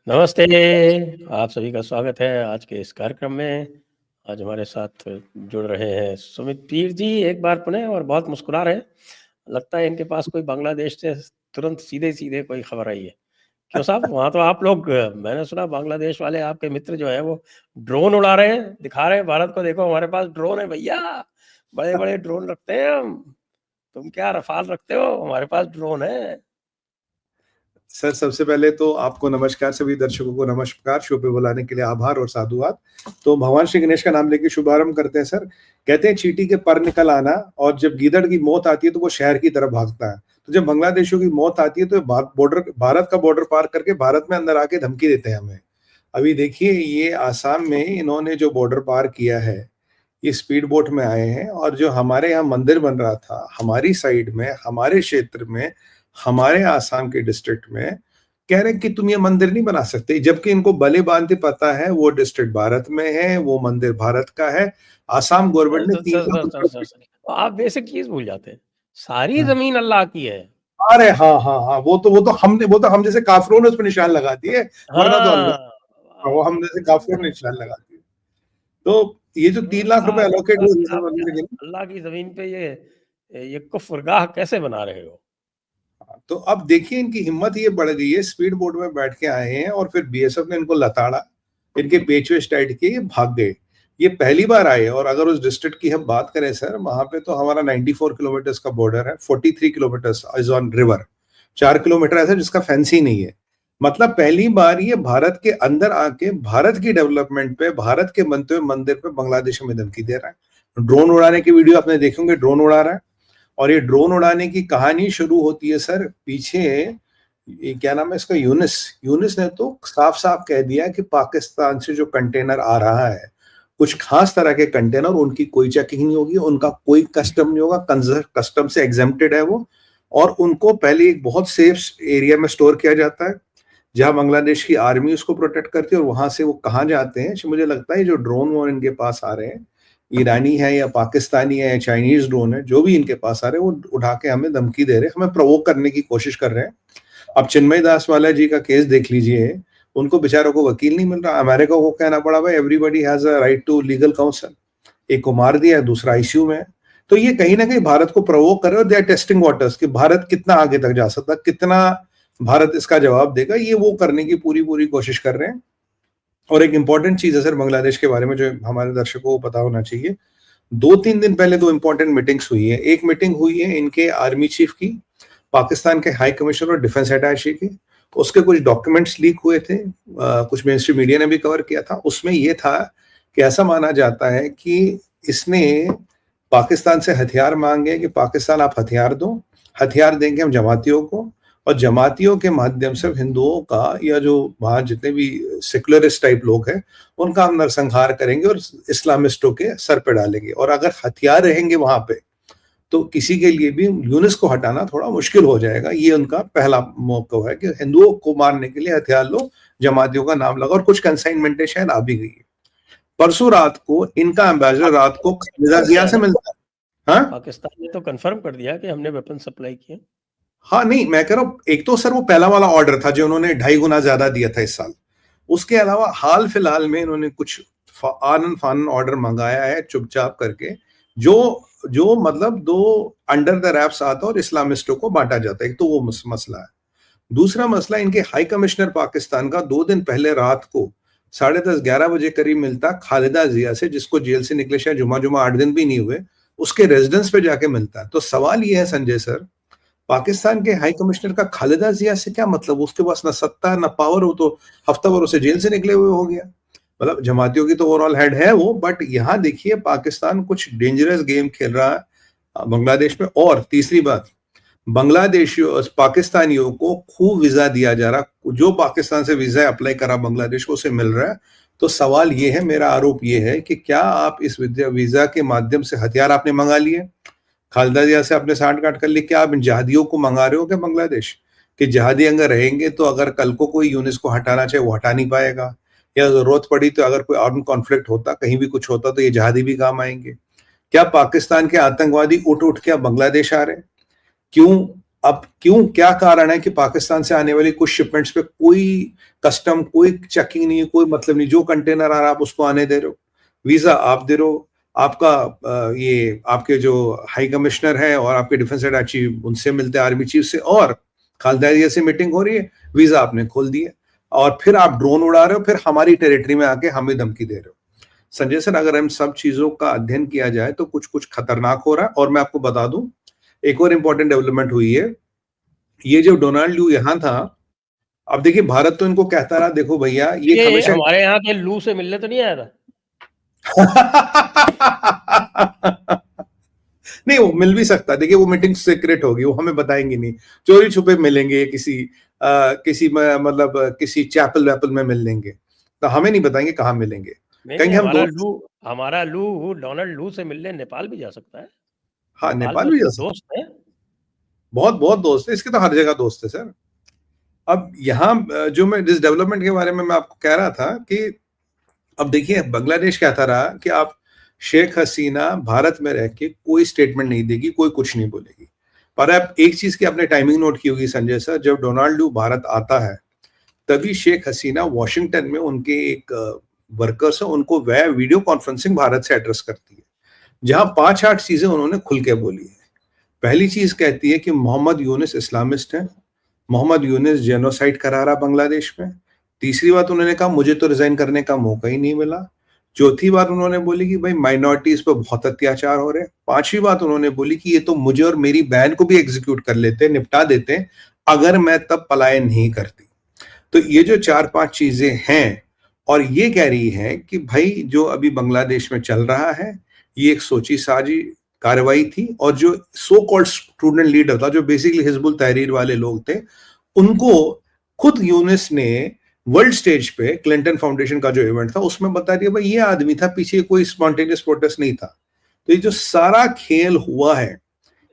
नमस्ते, आप सभी का स्वागत है आज के इस कार्यक्रम में। आज हमारे साथ जुड़ रहे हैं सुमित पीर जी एक बार पुनः और बहुत मुस्कुरा रहे हैं। लगता है इनके पास कोई बांग्लादेश से तुरंत सीधे-सीधे कोई खबर आई है। क्यों साहब, वहाँ तो आप लोग मैंने सुना बांग्लादेश वाले आपके मित्र जो हैं वो ड्रोन उड़ा रहे हैं, दिखा रहे हैं भारत को देखो हमारे पास ड्रोन है भैया, बड़े-बड़े ड्रोन रखते हैं हम। तुम क्या रफ़ाल रखते हो? हमारे पास ड्रोन है। सर, सबसे पहले तो आपको नमस्कार, सभी दर्शकों को नमस्कार, शो पे बुलाने के लिए आभार और साधुवाद। तो भगवान श्री गणेश का नाम लेके शुभारंभ करते हैं सर। कहते हैं चींटी के पर निकल आना, और जब गीदड़ की मौत आती है तो वो शहर की तरफ भागता है। तो जब बांग्लादेशियों की मौत आती है तो भारत का बॉर्डर पार करके भारत में अंदर आके धमकी देते हैं हमें। अभी देखिए, ये आसाम में इन्होंने जो बॉर्डर पार किया है, ये स्पीड बोट में आए हैं, और जो हमारे यहाँ मंदिर बन रहा था हमारी साइड में, हमारे क्षेत्र में, हमारे आसाम के डिस्ट्रिक्ट में, कह रहे हैं कि तुम ये मंदिर नहीं बना सकते, जबकि इनको भले भांति पता है वो डिस्ट्रिक्ट भारत में है, वो मंदिर भारत का है। आसाम गवर्नमेंट ने 3 लाख सर, तो आप बेसिक चीज़ भूल जाते हैं। सारी ज़मीन अल्लाह की है। अरे हाँ हाँ हाँ, वो तो हम जैसे काफिरों ने उस पर निशान लगा दिए, वरना तो हाँ, अल्लाह, वो हम जैसे काफिरों ने निशान लगा दिए। तो ये जो 3 लाख रुपए आप एलोकेट आप हुए, अल्लाह की ज़मीन पे ये कुफ़्रगाह कैसे बना रहे हो? तो अब देखिए इनकी हिम्मत ये बढ़ गई है, स्पीड बोट में बैठ के आए हैं और फिर बीएसएफ ने इनको लताड़ा, इनके पेच वेच टाइट किए, ये भाग गए। ये पहली बार आए, और अगर उस डिस्ट्रिक्ट की हम बात करें सर, वहां पे तो हमारा 94 किलोमीटर का बॉर्डर है, 43 kilometre is on river, 4 kilometre ऐसा जिसका फेंस ही नहीं है। मतलब पहली बार ये भारत के अंदर आके भारत की डेवलपमेंट पे, भारत के बनते हुए मंदिर पे बांग्लादेश में धमकी दे रहा है। ड्रोन उड़ाने की वीडियो आपने देखे होंगे, ड्रोन उड़ा रहा है। और ये ड्रोन उड़ाने की कहानी शुरू होती है सर पीछे, ये क्या नाम है इसका, यूनिस यूनिस ने तो साफ साफ कह दिया कि पाकिस्तान से जो कंटेनर आ रहा है, कुछ खास तरह के कंटेनर, उनकी कोई चेकिंग नहीं होगी, उनका कोई कस्टम नहीं होगा, कस्टम से एग्जेम्प्टेड है वो, और उनको पहले एक बहुत सेफ एरिया में स्टोर किया जाता है जहां बांग्लादेश की आर्मी उसको प्रोटेक्ट करती है, और वहां से वो कहाँ जाते हैं। मुझे लगता है जो ड्रोन वोन इनके पास आ रहे हैं, ईरानी है या पाकिस्तानी है या चाइनीज ड्रोन है, जो भी इनके पास आ रहे हैं, वो उठा के हमें धमकी दे रहे हैं, हमें प्रोवोक करने की कोशिश कर रहे हैं। अब चिन्मय दास वाला जी का केस देख लीजिए, उनको बेचारों को वकील नहीं मिल रहा, अमेरिका को कहना पड़ा भाई everybody has a right to legal counsel. एक को मार दिया, दूसरा आईसीयू में है। तो ये कहीं ना कहीं भारत को प्रोवोक कर रहे हो, दे आर टेस्टिंग वाटर्स कि भारत कितना आगे तक जा सकता, कितना भारत इसका जवाब देगा, ये वो करने की पूरी पूरी कोशिश कर रहे हैं। और एक इंपॉर्टेंट चीज है सर बांग्लादेश के बारे में जो हमारे दर्शकों को पता होना चाहिए, 2-3 दिन पहले 2 इंपॉर्टेंट मीटिंग्स हुई है। एक मीटिंग हुई है इनके आर्मी चीफ की, पाकिस्तान के हाई कमिश्नर और डिफेंस अटैचे की, उसके कुछ डॉक्यूमेंट्स लीक हुए थे, कुछ मेन स्ट्रीम मीडिया ने भी कवर किया था। उसमें यह था कि ऐसा माना जाता है कि इसने पाकिस्तान से हथियार मांगे कि पाकिस्तान आप हथियार दो, हथियार देंगे हम जमातियों को, और जमातियों के माध्यम से हिंदुओं का या जो वहां जितने भी सेकुलरिस्ट टाइप लोग हैं उनका हम नरसंहार करेंगे और इस्लामिस्टों के सर पे डालेंगे। और अगर हथियार रहेंगे वहां पे तो किसी के लिए भी यूनिस को हटाना थोड़ा मुश्किल हो जाएगा। ये उनका पहला मौका है कि हिंदुओं को मारने के लिए हथियार लो, जमातियों का नाम लगा, और कुछ कंसाइनमेंट शायद आ भी गई है। परसों रात को इनका एम्बेसडर रात को खालिदा जिया से मिलता है। हाँ, पाकिस्तान ने तो कंफर्म कर दिया कि हमने वेपन सप्लाई किए। हाँ नहीं, मैं कह रहा हूँ एक तो सर वो पहला वाला ऑर्डर था जो उन्होंने 2.5 गुना ज्यादा दिया था इस साल। उसके अलावा हाल फिलहाल में इन्होंने कुछ आनन फानन ऑर्डर मंगाया है चुपचाप करके, जो जो मतलब दो अंडर द रैप्स आता और इस्लामिस्टों को बांटा जाता है। एक तो वो मसला है। दूसरा मसला इनके हाई कमिश्नर पाकिस्तान का 2 दिन पहले रात को 10:30-11 बजे करीब मिलता खालिदा जिया से, जिसको जेल से निकले शायद जुमा 8 दिन भी नहीं हुए, उसके रेजिडेंस पे जाके मिलता है। तो सवाल ये है संजय सर, पाकिस्तान के हाई कमिश्नर का खालिदा जिया से क्या मतलब, उसके पास ना सत्ता ना पावर, हो तो हफ्ता भर उसे जेल से निकले हुए हो गया। मतलब जमातियों की तो ओवरऑल हेड है वो, बट यहाँ देखिए पाकिस्तान कुछ डेंजरस गेम खेल रहा है बांग्लादेश में। और तीसरी बात, बांग्लादेशियों पाकिस्तानियों को खूब वीजा दिया जा रहा, जो पाकिस्तान से वीजा अप्लाई करा बांग्लादेश को उसे मिल रहा है। तो सवाल ये है, मेरा आरोप ये है कि क्या आप इस वीजा के माध्यम से हथियार आपने मंगा लिए, खालिदा जिया से आपने साठ गांठ कर ली, क्या आप इन जहादियों को मंगा रहे हो क्या बांग्लादेश कि जहादी अगर रहेंगे तो अगर कल को कोई यूनिस को हटाना चाहे वो हटा नहीं पाएगा, या जरूरत पड़ी तो अगर कोई आर्म कॉन्फ्लिक्ट होता, कहीं भी कुछ होता, तो ये जहादी भी काम आएंगे। क्या पाकिस्तान के आतंकवादी उठ उठ के बांग्लादेश आ रहे हैं? क्यों अब क्यों, क्या कारण है कि पाकिस्तान से आने वाली कुछ शिपमेंट्स पे कोई कस्टम, कोई चेकिंग नहीं है, कोई मतलब नहीं, जो कंटेनर आ रहा है आप उसको आने दे रहे हो, वीजा आप दे रहे हो, आपका ये आपके जो हाई कमिश्नर है और आपके डिफेंस हेड चीफ उनसे मिलते हैं, आर्मी चीफ से, और खालदारिया से मीटिंग हो रही है, वीजा आपने खोल दिया, और फिर आप ड्रोन उड़ा रहे हो, फिर हमारी टेरिटरी में आके हमें धमकी दे रहे हो। संजय सर, अगर हम सब चीजों का अध्ययन किया जाए तो कुछ कुछ खतरनाक हो रहा है। और मैं आपको बता दूं, एक और इंपॉर्टेंट डेवलपमेंट हुई है, ये जो डोनाल्ड लू यहाँ था, अब देखिए भारत तो इनको कहता रहा देखो भैया ये ये हमेशा हमारे यहाँ के लू से मिलने तो नहीं आया था? नहीं, वो मिल भी सकता, देखिए वो मीटिंग सीक्रेट होगी, वो हमें बताएंगे नहीं, चोरी छुपे मिलेंगे किसी मतलब किसी चैपल वैपल में मिल लेंगे, तो हमें नहीं बताएंगे कहाँ मिलेंगे, नहीं कहेंगे हम दोस्त। हमारा लू डोनाल्ड लू से मिलने नेपाल भी जा सकता है। हाँ, नेपाल में नेपाल भी जा उसके सकता, दोस्त हैं। बहुत बहुत दोस्त है इसके, तो हर जगह दोस्त है सर। अब यहाँ जो मैं जिस डेवलपमेंट के बारे में मैं आपको कह रहा था कि अब देखिए बांग्लादेश कहता रहा कि आप, शेख हसीना भारत में रह के कोई स्टेटमेंट नहीं देगी, कोई कुछ नहीं बोलेगी। पर अब एक चीज की आपने टाइमिंग नोट की होगी संजय सर, जब डोनाल्ड लू भारत आता है तभी शेख हसीना वॉशिंगटन में उनके एक वर्कर्स है, उनको वह वीडियो कॉन्फ्रेंसिंग भारत से एड्रेस करती है, जहां 5-8 चीजें उन्होंने खुल के बोली है। पहली चीज कहती है कि मोहम्मद यूनिस इस्लामिस्ट है, मोहम्मद यूनिस जेनोसाइड करा रहा बांग्लादेश में। तीसरी बात उन्होंने कहा मुझे तो रिजाइन करने का मौका ही नहीं मिला। चौथी बात उन्होंने बोली कि भाई माइनॉरिटीज पर बहुत अत्याचार हो रहे हैं। पांचवी बात उन्होंने बोली कि ये तो मुझे और मेरी बहन को भी एग्जीक्यूट कर लेते, निपटा देते अगर मैं तब पलायन नहीं करती। तो ये जो 4-5 चीजें हैं, और ये कह रही है कि भाई जो अभी बांग्लादेश में चल रहा है ये एक सोची साजी कार्रवाई थी, और जो सो कॉल्ड स्टूडेंट लीडर था, जो बेसिकली हिजबुल तहरीर वाले लोग थे, उनको खुद यूनिस ने वर्ल्ड स्टेज पे क्लिंटन फाउंडेशन का जो इवेंट था उसमें बता दिया भाई ये आदमी था, पीछे कोई स्पॉन्टेनियस प्रोटेस्ट नहीं था। तो ये जो सारा खेल हुआ है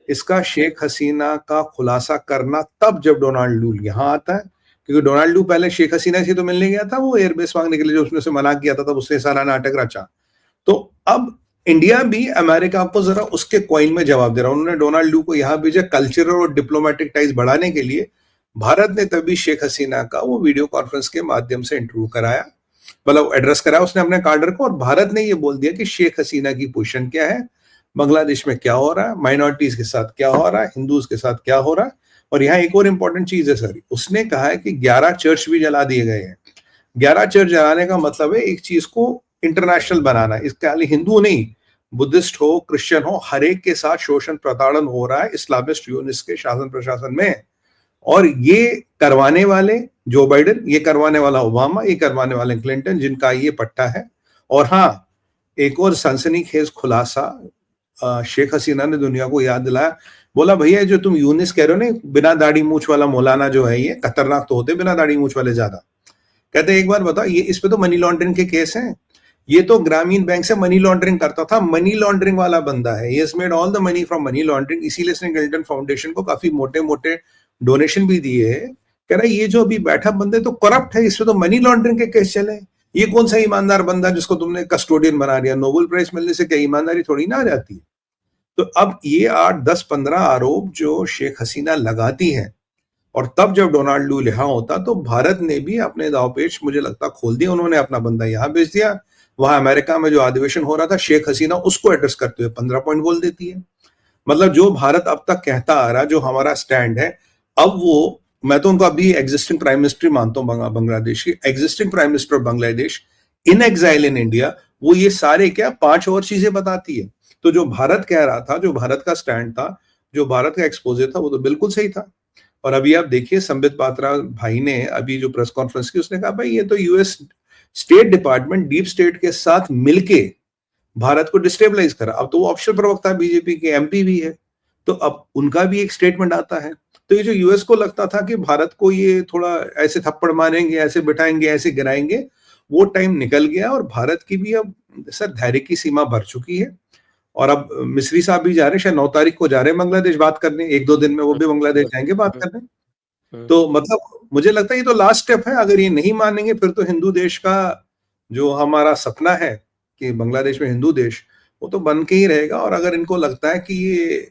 इसका शेख हसीना का खुलासा करना तब जब डोनाल्ड लू यहां आता है, क्योंकि डोनाल्ड लू पहले शेख हसीना से तो मिलने गया था, वो एयरबेस मांगने के लिए, जो उसने उसे मना किया था तब उसने सारा नाटक रचा। तो अब इंडिया भी अमेरिका को जरा उसके कॉइन में जवाब दे रहा है। उन्होंने डोनाल्ड लू को यहां भेजा कल्चरल और डिप्लोमेटिक टाइज बढ़ाने के लिए। भारत ने तभी शेख हसीना का वो वीडियो कॉन्फ्रेंस के माध्यम से इंटरव्यू कराया, मतलब एड्रेस कराया उसने अपने कार्डर को, और भारत ने ये बोल दिया कि शेख हसीना की पोजीशन क्या है, बांग्लादेश में क्या हो रहा है, माइनॉरिटीज के साथ क्या हो रहा है, हिंदूज के साथ क्या हो रहा है। और यहाँ एक और इंपॉर्टेंट चीज है सर, उसने कहा है कि 11 चर्च भी जला दिए गए हैं। 11 चर्च जलाने का मतलब है एक चीज को इंटरनेशनल बनाना, इसके खाली हिंदू नहीं, बुद्धिस्ट हो, क्रिश्चियन हो, हर एक के साथ शोषण प्रताड़न हो रहा है इस्लामिस्ट यूनिस के शासन प्रशासन में। और ये करवाने वाले जो बाइडेन, ये करवाने वाला ओबामा, ये करवाने वाले क्लिंटन, जिनका ये पट्टा है। और हाँ, एक और सनसनीखेज खुलासा शेख हसीना ने दुनिया को याद दिलाया, बोला भैया जो तुम यूनिस कह रहे हो ना, बिना दाढ़ी मूछ वाला मौलाना जो है, ये खतरनाक तो होते बिना दाढ़ी मूछ वाले ज्यादा। कहते एक बार बताओ, ये इस पे तो मनी लॉन्ड्रिंग के केस हैं, ये तो ग्रामीण बैंक से मनी लॉन्ड्रिंग करता था, मनी लॉन्ड्रिंग वाला बंदा है, ये made all the money from money laundering. इसीलिए इसने क्लिंटन फाउंडेशन को काफी मोटे मोटे डोनेशन भी दिए है। कह रहा है ये जो अभी बैठा बंदे तो करप्ट है, इसमें तो मनी लॉन्ड्रिंग के केस चले, ये कौन सा ईमानदार बंदा जिसको तुमने कस्टोडियन बना दिया, नोबेल प्राइज मिलने से क्या ईमानदारी थोड़ी ना आ जाती है। तो अब ये 8-10-15 आरोप जो शेख हसीना लगाती है, और तब जब डोनाल्ड लू यहाँ होता तो भारत ने भी अपने दावपेच मुझे लगता खोल दिया, उन्होंने अपना बंदा यहाँ भेज दिया। वहां अमेरिका में जो अधिवेशन हो रहा था, शेख हसीना उसको एड्रेस करते हुए 15 पॉइंट बोल देती है। मतलब जो भारत अब तक कहता आ रहा, जो हमारा स्टैंड है, अब वो, मैं तो उनको अभी एग्जिस्टिंग प्राइम मिनिस्टर मानता हूँ बांग्लादेश की, existing prime minister of Bangladesh in exile in India, वो ये सारे क्या 5 और चीजें बताती है। तो जो भारत कह रहा था, जो भारत का स्टैंड था, जो भारत का एक्सपोजर था, वो तो बिल्कुल सही था। और अभी आप देखिए संबित पात्रा भाई ने अभी जो प्रेस कॉन्फ्रेंस की, उसने कहा भाई ये तो US state department deep state के साथ मिलके भारत को डिस्टेबलाइज करा। अब तो वो ऑफिशियल प्रवक्ता बीजेपी के एमपी भी है, तो अब उनका भी एक स्टेटमेंट आता है। तो ये जो यूएस को लगता था कि भारत को ये थोड़ा ऐसे थप्पड़ मारेंगे, ऐसे बिठाएंगे, ऐसे गिराएंगे, वो टाइम निकल गया। और भारत की भी अब सर धैर्य की सीमा भर चुकी है। और अब मिस्री साहब भी जा रहे हैं, शायद 9 तारीख को जा रहे हैं बांग्लादेश बात करने, 1-2 दिन में वो भी बांग्लादेश जाएंगे बात करने। तो मतलब मुझे लगता है ये तो लास्ट स्टेप है। अगर ये नहीं मानेंगे फिर तो हिंदू देश का जो हमारा सपना है कि बांग्लादेश में हिंदू देश, वो तो बन के ही रहेगा। और अगर इनको लगता है कि ये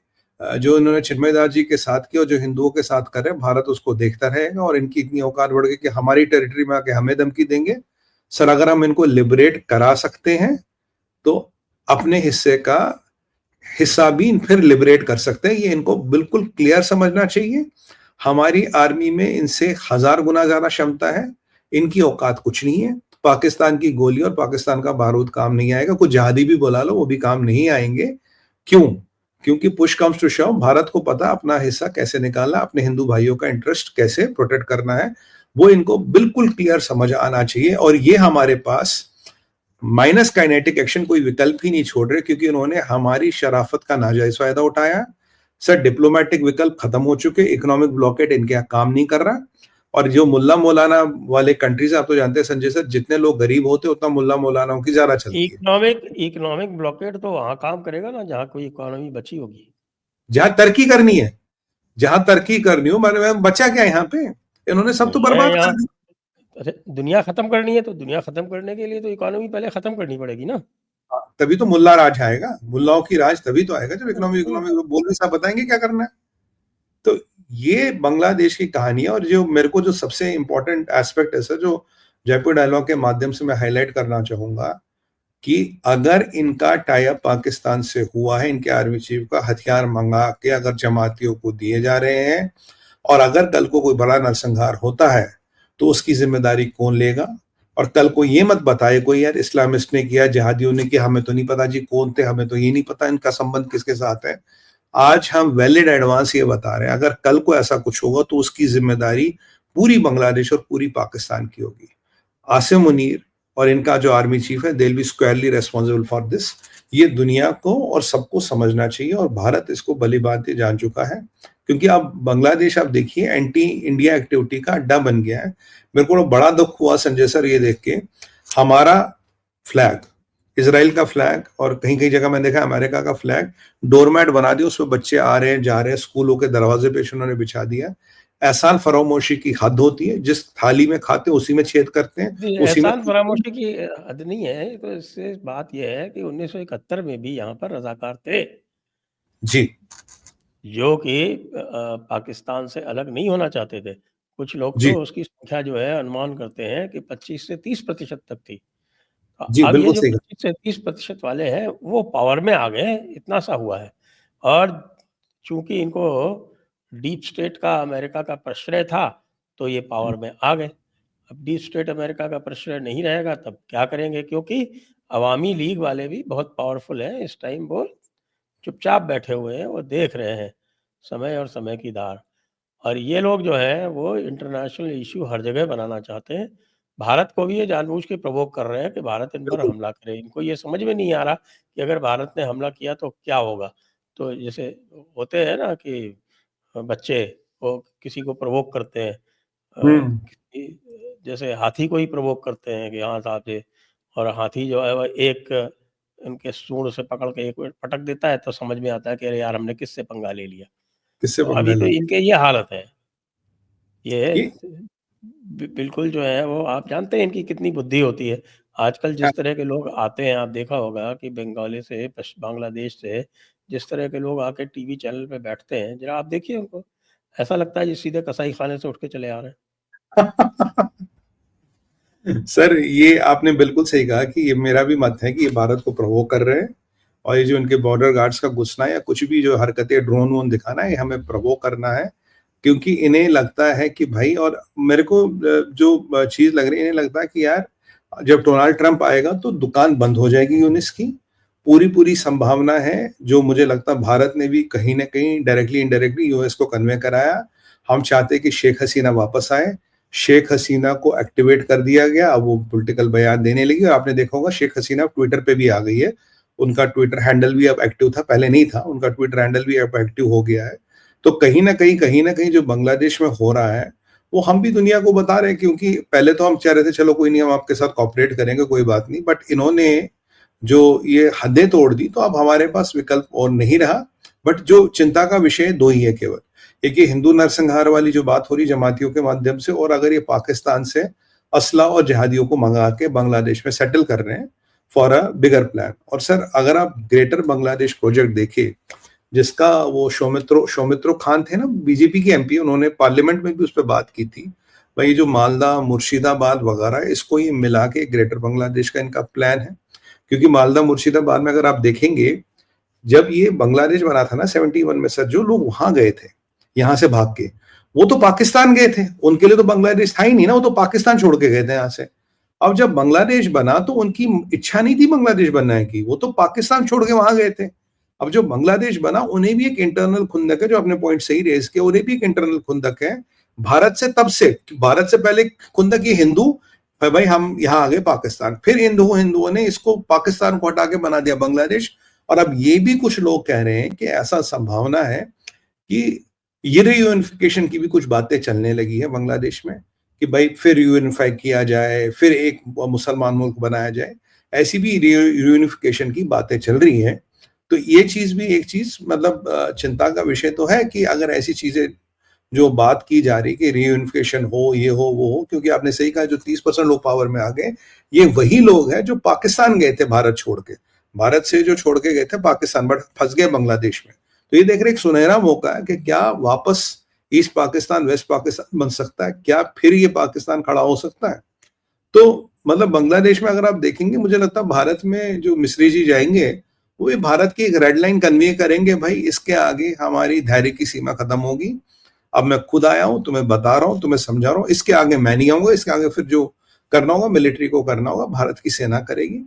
जो इन्होंने चिन्मयदास जी के साथ किया और जो हिंदुओं के साथ कर रहे हैं, भारत उसको देखता रहेगा और इनकी इतनी औकात बढ़ गई कि हमारी टेरिटरी में आके हमें धमकी देंगे। सर अगर हम इनको लिबरेट करा सकते हैं तो अपने हिस्से का हिस्सा भी फिर लिबरेट कर सकते हैं। ये इनको बिल्कुल क्लियर समझना चाहिए। हमारी आर्मी में इनसे 1000 गुना ज्यादा क्षमता है, इनकी औकात कुछ नहीं है। पाकिस्तान की गोली और पाकिस्तान का बारूद काम नहीं आएगा, कुछ जहादी भी बुला लो वो भी काम नहीं आएंगे। क्यों? क्योंकि पुश कम्स टू शव, भारत को पता अपना हिस्सा कैसे निकालना, अपने हिंदू भाइयों का इंटरेस्ट कैसे प्रोटेक्ट करना है, वो इनको बिल्कुल क्लियर समझ आना चाहिए। और ये हमारे पास माइनस काइनेटिक एक्शन कोई विकल्प ही नहीं छोड़ रहे, क्योंकि उन्होंने हमारी शराफत का नाजायज फायदा उठाया। सर डिप्लोमेटिक विकल्प खत्म हो चुके, इकोनॉमिक ब्लॉकेट इनके यहाँ काम नहीं कर रहा। और जो मुल्ला मौलाना वाले कंट्रीज आप तो जानते हैं संजय सर, जितने लोग गरीब होते उतना मुल्ला मौलानाओं की ज्यादा चलती है। इकोनॉमिक ब्लॉकेट तो वहां काम करेगा ना जहाँ कोई इकोनॉमी बची होगी, जहां तरक्की करनी है, जहां तरक्की करनी हो। मैंने बचा क्या यहाँ पे, इन्होंने सब तो बर्बाद कर दिया। अरे दुनिया खत्म करनी है तो दुनिया खत्म करने के लिए तो इकोनॉमी पहले खत्म करनी पड़ेगी ना। तभी तो मुल्ला राज आएगा, मुल्लाओं की राज तभी तो आएगा जब इकोनॉमी बोल रहे साहब बताएंगे क्या करना है। तो ये बांग्लादेश की कहानी है। और जो मेरे को जो सबसे इंपॉर्टेंट एस्पेक्ट है सर, जो जयपुर डायलॉग के माध्यम से मैं हाईलाइट करना चाहूंगा, कि अगर इनका टाई अप पाकिस्तान से हुआ है, इनके आर्मी चीफ का हथियार मंगा के अगर जमातियों को दिए जा रहे हैं, और अगर कल को कोई बड़ा नरसंहार होता है तो उसकी जिम्मेदारी कौन लेगा। और कल को ये मत बताए कोई यार इस्लामिस्ट ने किया, जिहादियों ने किया, हमें तो नहीं पता जी कौन थे, हमें तो ये नहीं पता इनका संबंध किसके साथ है। आज हम वैलिड एडवांस ये बता रहे हैं, अगर कल को ऐसा कुछ होगा तो उसकी जिम्मेदारी पूरी बांग्लादेश और पूरी पाकिस्तान की होगी। आसिम मुनीर और इनका जो आर्मी चीफ है, they will be स्क्वायरली responsible for this. ये दुनिया को और सबको समझना चाहिए, और भारत इसको भली भांति जान चुका है। क्योंकि अब बांग्लादेश आप देखिए एंटी इंडिया एक्टिविटी का अड्डा बन गया है। मेरे को बड़ा दुख हुआ संजय सर ये देख के, हमारा फ्लैग, इजराइल का फ्लैग और कहीं कहीं जगह मैंने देखा अमेरिका का फ्लैग डोरमैट बना दिया, उसमें बच्चे आ रहे हैं जा रहे हैं, स्कूलों के दरवाजे पे उन्होंने बिछा दिया। एहसान फरामोशी की हद होती है, जिस थाली में खाते हैं उसी में छेद करते हैं, उसी में। एहसान फरामोशी की हद नहीं है। तो इससे बात यह है कि 1971 में भी यहाँ पर रजाकार थे जी, जो कि पाकिस्तान से अलग नहीं होना चाहते थे। कुछ लोग जी, तो उसकी संख्या जो है अनुमान करते हैं कि 25 से 30% तक थी। जी, अब ये बिल्कुल जो सही 25 से 30% वाले हैं वो पावर में आ गए, इतना सा हुआ है। और चूंकि इनको डीप स्टेट का अमेरिका का प्रश्रय था तो ये पावर में आ गए। अब डीप स्टेट अमेरिका का प्रश्रय नहीं रहेगा तब क्या करेंगे, क्योंकि अवामी लीग वाले भी बहुत पावरफुल हैं इस टाइम। वो चुपचाप बैठे हुए हैं, वो देख रहे हैं समय और समय की धार। और ये लोग जो हैं वो इंटरनेशनल इश्यू हर जगह बनाना चाहते हैं। भारत को भी ये जानबूझ के प्रवोक कर रहे हैं कि भारत इन पर बिल्कुल। हमला करे। इनको ये समझ में नहीं आ रहा कि अगर भारत ने हमला किया तो क्या होगा। तो जैसे होते हैं ना कि बच्चे वो किसी को प्रवोक करते हैं, जैसे हाथी को ही प्रवोक करते हैं कि हाँ साहब जी, और हाथी जो है वह एक उनके सूंड से पकड़ के एक मिनट पटक देता है तो समझ में आता है कि अरे यार हमने किससे पंगा ले लिया। किससे तो पंगा अभी तो लिया इनके ये हालत है। ये ये। बिल्कुल जो है वो आप जानते हैं इनकी कितनी बुद्धि होती है। आजकल हाँ, जिस तरह के लोग आते हैं, आप देखा होगा कि बंगाली से बांग्लादेश से जिस तरह के लोग आके टीवी चैनल पे बैठते हैं, जरा आप देखिए उनको, ऐसा लगता है जी सीधे कसाई खाने से उठ के चले आ रहे हैं। सर ये आपने बिल्कुल सही कहा कि ये मेरा भी मत है कि ये भारत को प्रवोक कर रहे हैं। और ये जो इनके बॉर्डर गार्ड्स का घुसना या कुछ भी जो हरकतें ड्रोन वोन दिखाना है, ये हमें प्रवोक करना है। क्योंकि इन्हें लगता है कि भाई, और मेरे को जो चीज लग रही है, इन्हें लगता है कि यार जब डोनाल्ड ट्रंप आएगा तो दुकान बंद हो जाएगी यूनिस की। पूरी पूरी संभावना है, जो मुझे लगता है भारत ने भी कहीं ना कहीं डायरेक्टली इनडायरेक्टली यूएस को कन्वे कराया। हम चाहते हैं कि शेख हसीना वापस आए। शेख हसीना को एक्टिवेट कर दिया गया, अब वो पॉलिटिकल बयान देने लगी। और आपने देखा होगा शेख हसीना ट्विटर पे भी आ गई है, उनका ट्विटर हैंडल भी अब एक्टिव था, पहले नहीं था, उनका ट्विटर हैंडल भी अब एक्टिव हो गया है। तो कहीं ना कहीं जो बांग्लादेश में हो रहा है वो हम भी दुनिया को बता रहे हैं। क्योंकि पहले तो हम चाह रहे थे चलो कोई नहीं, हम आपके साथ कॉपरेट करेंगे, कोई बात नहीं, बट इन्होंने जो ये हदें तोड़ दी तो अब हमारे पास विकल्प और नहीं रहा। बट जो चिंता का विषय दो ही है केवल, एक ये हिंदू नरसंहार वाली जो बात हो रही जमातियों के माध्यम से, और अगर ये पाकिस्तान से असला और जहादियों को मंगा के बांग्लादेश में सेटल कर रहे हैं फॉर अ बिगर प्लान। और सर अगर आप ग्रेटर बांग्लादेश प्रोजेक्ट देखें जिसका वो सौमित्रो खान थे ना, बीजेपी के एमपी, उन्होंने पार्लियामेंट में भी उस पर बात की थी। भाई जो मालदा, मुर्शिदाबाद वगैरह, इसको ये मिला के ग्रेटर बांग्लादेश का इनका प्लान है। क्योंकि मालदा मुर्शिदाबाद में अगर आप देखेंगे, जब ये बांग्लादेश बना था ना 71 में, सर, जो लोग वहां गए थे यहाँ से भाग के, वो तो पाकिस्तान गए थे, उनके लिए तो बांग्लादेश था ही नहीं ना, वो तो पाकिस्तान छोड़ के गए थे यहाँ से। अब जब बांग्लादेश बना तो उनकी इच्छा नहीं थी बांग्लादेश बनने की, वो तो पाकिस्तान छोड़ के वहां गए थे। अब जो बांग्लादेश बना, उन्हें भी एक इंटरनल खुंदक है, जो आपने पॉइंट सही रेज किया, उन्हें भी एक इंटरनल खुंदक है भारत से। तब से, भारत से पहले खुंदक ये हिंदू, भाई हम यहाँ आ गए पाकिस्तान, फिर हिंदुओं ने इसको, पाकिस्तान को हटा के बना दिया बांग्लादेश। और अब ये भी कुछ लोग कह रहे हैं कि ऐसा संभावना है कि ये रीयूनिफिकेशन की भी कुछ बातें चलने लगी है बांग्लादेश में, कि भाई फिर यूनिफाई किया जाए, फिर एक मुसलमान मुल्क बनाया जाए। ऐसी भी रीयूनिफिकेशन की बातें चल रही हैं। तो ये चीज भी एक चीज, मतलब चिंता का विषय तो है कि अगर ऐसी चीजें जो बात की जा रही कि रीयूनिफिकेशन हो, ये हो, वो हो, क्योंकि आपने सही कहा, जो 30% लोग पावर में आ गए, ये वही लोग हैं जो पाकिस्तान गए थे भारत छोड़ के, भारत से जो छोड़ के गए थे पाकिस्तान, बट फंस गए बांग्लादेश में। तो ये देख रहे एक सुनहरा मौका है कि क्या वापस ईस्ट पाकिस्तान, वेस्ट पाकिस्तान बन सकता है, क्या फिर ये पाकिस्तान खड़ा हो सकता है। तो मतलब बांग्लादेश में अगर आप देखेंगे, मुझे लगता है भारत में जो मिश्री जी जाएंगे, वो ये भारत की एक रेड लाइन कन्वे करेंगे, भाई इसके आगे हमारी धैर्य की सीमा खत्म होगी। अब मैं खुद आया हूं, तुम्हें बता रहा हूं, तुम्हें समझा रहा हूं, इसके आगे मैं नहीं आऊंगा, इसके आगे फिर जो करना होगा मिलिट्री को करना होगा, भारत की सेना करेगी।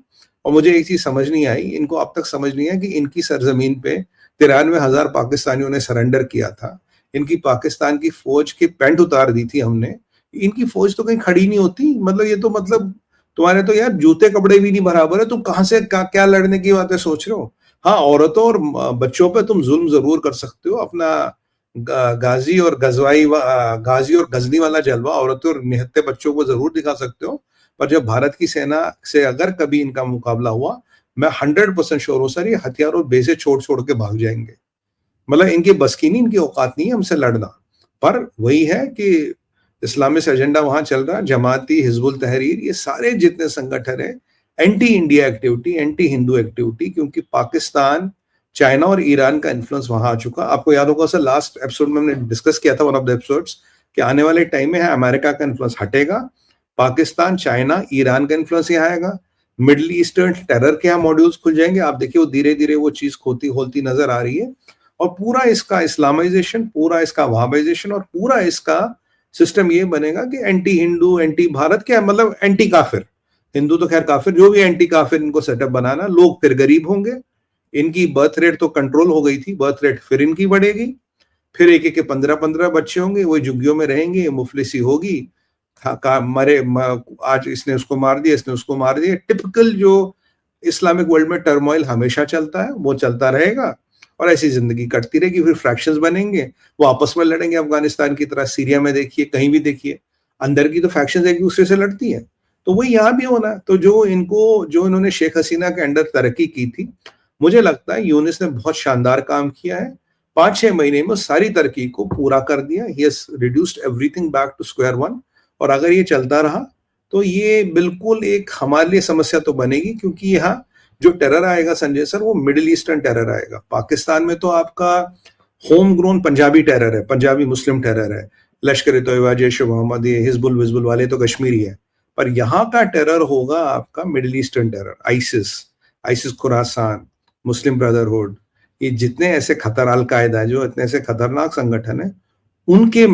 और मुझे एक चीज समझ नहीं आई, इनको अब तक समझ नहीं है कि इनकी सरजमीन पे 93,000 पाकिस्तानियों ने सरेंडर किया था। इनकी पाकिस्तान की फौज की पैंट उतार दी थी हमने। इनकी फौज तो कहीं खड़ी नहीं होती, मतलब ये तो, मतलब तुम्हारे तो यार जूते कपड़े भी नहीं बराबर है, तुम कहां से क्या लड़ने की बातें सोच रहे हो। हाँ, औरतों और बच्चों पे तुम जुल्म जरूर कर सकते हो, अपना गाजी और गजनी वाला जलवा औरतों और निहत्ते बच्चों को जरूर दिखा सकते हो। पर जब भारत की सेना से अगर कभी इनका मुकाबला हुआ, मैं 100% श्योर हूं सर, ये हथियार और बेसे छोड़ छोड़ के भाग जाएंगे। मतलब इनकी बस की नहीं, इनकी औकात नहीं है हमसे लड़ना। पर वही है कि इस्लामिस्ट एजेंडा वहां चल रहा है, जमाती, हिजबुल तहरीर, ये सारे जितने संगठन है, anti India activity, anti Hindu activity, क्योंकि पाकिस्तान, चाइना और ईरान का इन्फ्लुएंस वहां आ चुका। आपको याद होगा सर, लास्ट एपिसोड में हमने डिस्कस किया था, वन ऑफ द एपिसोड्स, कि आने वाले टाइम में है अमेरिका का इन्फ्लुएंस हटेगा, पाकिस्तान, चाइना, ईरान का इन्फ्लुएंस यहाँ आएगा, मिडल ईस्टर्न टेरर के यहाँ मॉड्यूल्स खुल जाएंगे। आप देखिए वो धीरे धीरे वो चीज खोती खोलती नजर आ रही है। और पूरा इसका इस्लामाइजेशन, पूरा इसका वहाबाइजेशन, और पूरा इसका सिस्टम ये बनेगा कि एंटी हिंदू, एंटी भारत, क्या मतलब एंटी काफिर, हिंदू तो खैर काफिर, जो भी एंटी काफिर इनको सेटअप बनाना। लोग फिर गरीब होंगे, इनकी बर्थ रेट तो कंट्रोल हो गई थी, बर्थ रेट फिर इनकी बढ़ेगी, फिर एक एक के 15-15 बच्चे होंगे, वही झुग्गियों में रहेंगे, मुफलिसी होगी, आज इसने उसको मार दिया, इसने उसको मार दिया। टिपिकल जो इस्लामिक वर्ल्ड में टर्मोइल हमेशा चलता है, वो चलता रहेगा, और ऐसी जिंदगी कटती रहेगी। फिर फ्रैक्शंस बनेंगे, वो आपस में लड़ेंगे, अफगानिस्तान की तरह, सीरिया में देखिए, कहीं भी देखिए, अंदर की तो फैक्शंस एक दूसरे से लड़ती हैं। तो वही यहाँ भी होना। तो जो इन्होंने शेख हसीना के अंडर तरक्की की थी, मुझे लगता है यूनिस ने बहुत शानदार काम किया है। 5-6 महीने में सारी तरक्की को पूरा कर दिया। He has reduced everything back to square one. और अगर ये चलता रहा तो ये बिल्कुल एक हमारे लिए समस्या तो बनेगी, क्योंकि यहाँ जो टेरर आएगा संजय सर, वो मिडिल ईस्टर्न टेरर आएगा। पाकिस्तान में तो आपका होम ग्रोन पंजाबी टेरर है, पंजाबी मुस्लिम टेरर है, लश्कर ए तोयबा, जैश ए मोहम्मद, ये हिजबुल विजबुल वाले तो कश्मीरी है। पर यहाँ का टेरर होगा आपका middle eastern terror, ISIS Khurasan, Muslim brotherhood, ये जितने ऐसे अलकायदा, जो इतने ऐसे खतरनाक संगठन है, उनके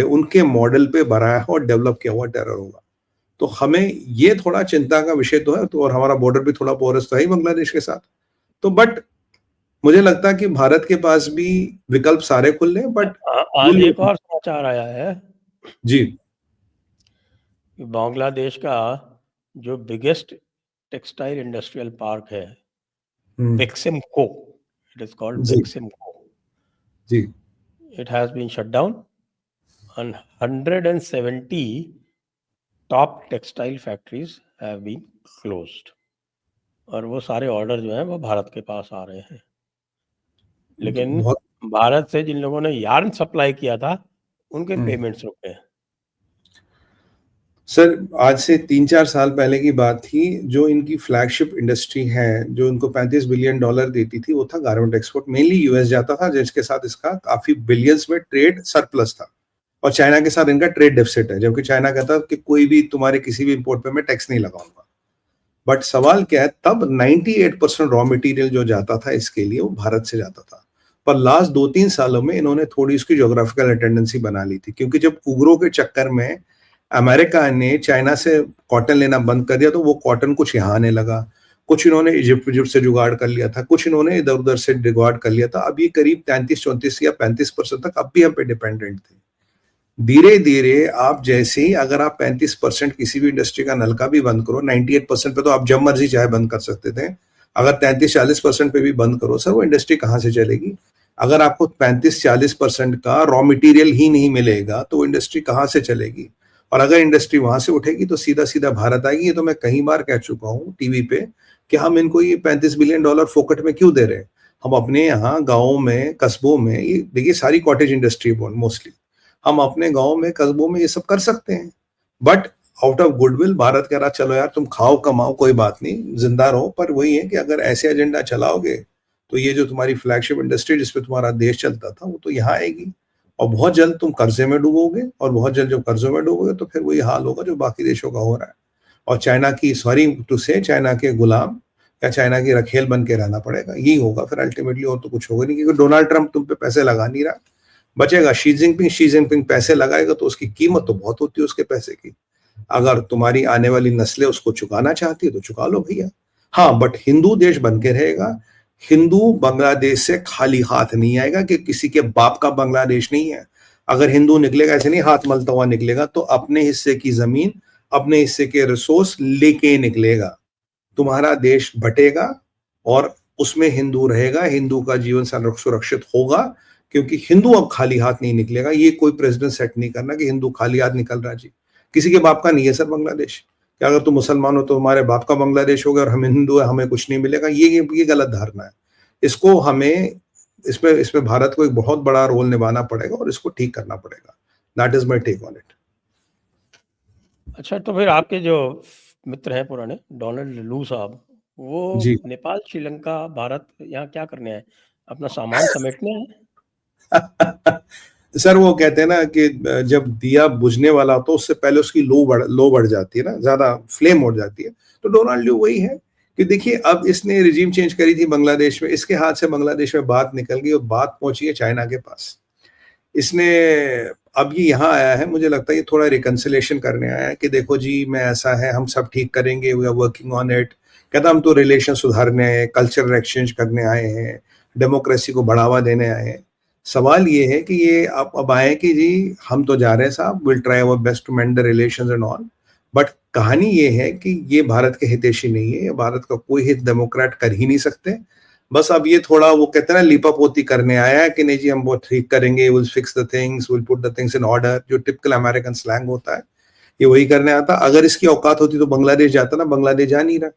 उनके मॉडल पे बनाया और डेवलप किया हुआ टेरर होगा। तो हमें ये थोड़ा चिंता का विषय तो है। तो और हमारा बॉर्डर भी थोड़ा पोरस तो है ही बांग्लादेश के साथ। तो बट मुझे लगता है कि भारत के पास भी विकल्प सारे खुले हैं। बट आज एक और समाचार आया है जी, बांग्लादेश का जो बिगेस्ट टेक्सटाइल इंडस्ट्रियल पार्क है, Beximco, it is called Beximco, जी, it has been shut down and 170 top textile factories have been closed। और वो सारे ऑर्डर जो हैं वो भारत के पास आ रहे हैं, लेकिन भारत से जिन लोगों ने यार्न सप्लाई किया था उनके पेमेंट्स रुक गए। सर आज से 3-4 साल पहले की बात थी, जो इनकी फ्लैगशिप इंडस्ट्री है, जो इनको $35 बिलियन देती थी, वो था गारमेंट एक्सपोर्ट। मेनली यूएस जाता था, जिसके साथ इसका काफी बिलियंस में ट्रेड सरप्लस था, और चाइना के साथ इनका ट्रेड डेफिसिट है, जबकि चाइना कहता है कि कोई भी तुम्हारे किसी भी इंपोर्ट पे मैं टैक्स नहीं लगाऊंगा। बट सवाल क्या है, तब 98% रॉ मटेरियल जो जाता था इसके लिए, वो भारत से जाता था। पर लास्ट 2-3 सालों में इन्होंने थोड़ी उसकी ज्योग्राफिकल अटेंडेंसी बना ली थी, क्योंकि जब उग्रो के चक्कर में अमेरिका ने चाइना से कॉटन लेना बंद कर दिया, तो वो कॉटन कुछ यहाँ आने लगा, कुछ इन्होंने इजिप्ट इजिप्ट से जुगाड़ कर लिया था, कुछ इन्होंने इधर उधर से जुगाड़ कर लिया था। अब ये करीब 33-34 या 35% तक अब भी हम पे डिपेंडेंट थे। धीरे धीरे आप जैसे ही, अगर आप 35% किसी भी इंडस्ट्री का नलका भी बंद करो, 98% पे तो आप जब मर्जी चाहे बंद कर सकते थे, अगर 33-40% पे भी बंद करो सर, वो इंडस्ट्री कहाँ से चलेगी? अगर आपको 35-40% का रॉ मटेरियल ही नहीं मिलेगा, तो वो इंडस्ट्री कहाँ से चलेगी? और अगर इंडस्ट्री वहां से उठेगी तो सीधा सीधा भारत आएगी। ये तो मैं कई बार कह चुका हूँ टीवी पे, कि हम इनको ये $35 बिलियन फोकट में क्यों दे रहे हैं? हम अपने यहाँ गाँव में, कस्बों में, ये देखिए सारी कॉटेज इंडस्ट्री मोस्टली, हम अपने गांव में, कस्बों में ये सब कर सकते हैं। But out of goodwill Bharat कह रहा चलो यार तुम खाओ कमाओ, कोई बात नहीं, जिंदा रहो। पर वही है कि अगर ऐसे एजेंडा चलाओगे, तो ये जो तुम्हारी फ्लैगशिप इंडस्ट्री जिसपे तुम्हारा देश चलता था, वो तो यहाँ आएगी, और बहुत जल्द तुम कर्जे में डूबोगे, और बहुत जल्द जब कर्जों में डूबोगे, तो फिर वही हाल होगा जो बाकी देशों का हो रहा है। और चाइना की, सॉरी टू से, चाइना के गुलाम या चाइना की रखेल बन के रहना पड़ेगा। यही होगा फिर अल्टीमेटली, और तो कुछ होगा नहीं, क्योंकि डोनाल्ड ट्रंप तुम पे पैसे लगा नहीं रहा, बचेगा शी जिनपिंग पैसे लगाएगा, तो उसकी कीमत तो बहुत होती है उसके पैसे की। अगर तुम्हारी आने वाली नस्लें उसको चुकाना चाहती है तो चुका लो भैया। हाँ, बट हिंदू देश बन के रहेगा। हिंदू बांग्लादेश से खाली हाथ नहीं आएगा, कि किसी के बाप का बांग्लादेश नहीं है। अगर हिंदू निकलेगा, ऐसे नहीं हाथ मलता हुआ निकलेगा, तो अपने हिस्से की जमीन, अपने हिस्से के रिसोर्स लेके निकलेगा। तुम्हारा देश बटेगा, और उसमें हिंदू रहेगा, हिंदू का जीवन सुरक्षित होगा, क्योंकि हिंदू अब खाली हाथ नहीं निकलेगा। ये कोई प्रेसिडेंट सेट नहीं करना कि हिंदू खाली हाथ निकल रहा जी। किसी के बाप का नहीं है सर बांग्लादेश, कि अगर तुम मुसलमान हो तो तुम्हारे बाप का बांग्लादेश हो गया, और हम हिंदू है हमें कुछ नहीं मिलेगा। ये गलत धारणा है। इसको हमें, इसमें इसमें भारत को एक बहुत बड़ा रोल निभाना पड़ेगा, और इसको ठीक करना पड़ेगा। That is my take on it. अच्छा, तो फिर आपके जो मित्र हैं पुराने, डोनाल्ड लू साहब, वो जी। नेपाल, श्रीलंका, भारत यहाँ क्या करने आए? अपना सामान समेटने आए? सर वो कहते हैं ना कि जब दिया बुझने वाला हो, तो उससे पहले उसकी लो बढ़ जाती है ना, ज्यादा फ्लेम उड़ जाती है। तो डोनाल्ड ल्यू वही है, कि देखिए अब इसने रिजीम चेंज करी थी बांग्लादेश में, इसके हाथ से बांग्लादेश में बात निकल गई, और बात पहुंची है चाइना के पास। इसने, अब ये यहाँ आया है, मुझे लगता है ये थोड़ा रिकंसिलेशन करने आया है, कि देखो जी मैं ऐसा है, हम सब ठीक करेंगे, we are working on it. कहता हम तो रिलेशन सुधारने आए हैं, कल्चरल एक्सचेंज करने आए हैं, डेमोक्रेसी को बढ़ावा देने आए हैं। सवाल ये है कि ये अब आए कि जी हम तो जा रहे हैं साहब, will try our best to mend the relations and all. But कहानी ये है कि ये भारत के हितैषी नहीं है, ये भारत का कोई हित डेमोक्रेट कर ही नहीं सकते। बस अब ये थोड़ा, वो कहते हैं ना, लीपापोती करने आया है, कि नहीं जी हम बहुत ठीक करेंगे, will fix the things, will put the things in order, जो टिपिकल अमेरिकन स्लैंग होता है, ये वही करने आता। अगर इसकी औकात होती तो बांग्लादेश जाता ना, बांग्लादेश जा नहीं रहा,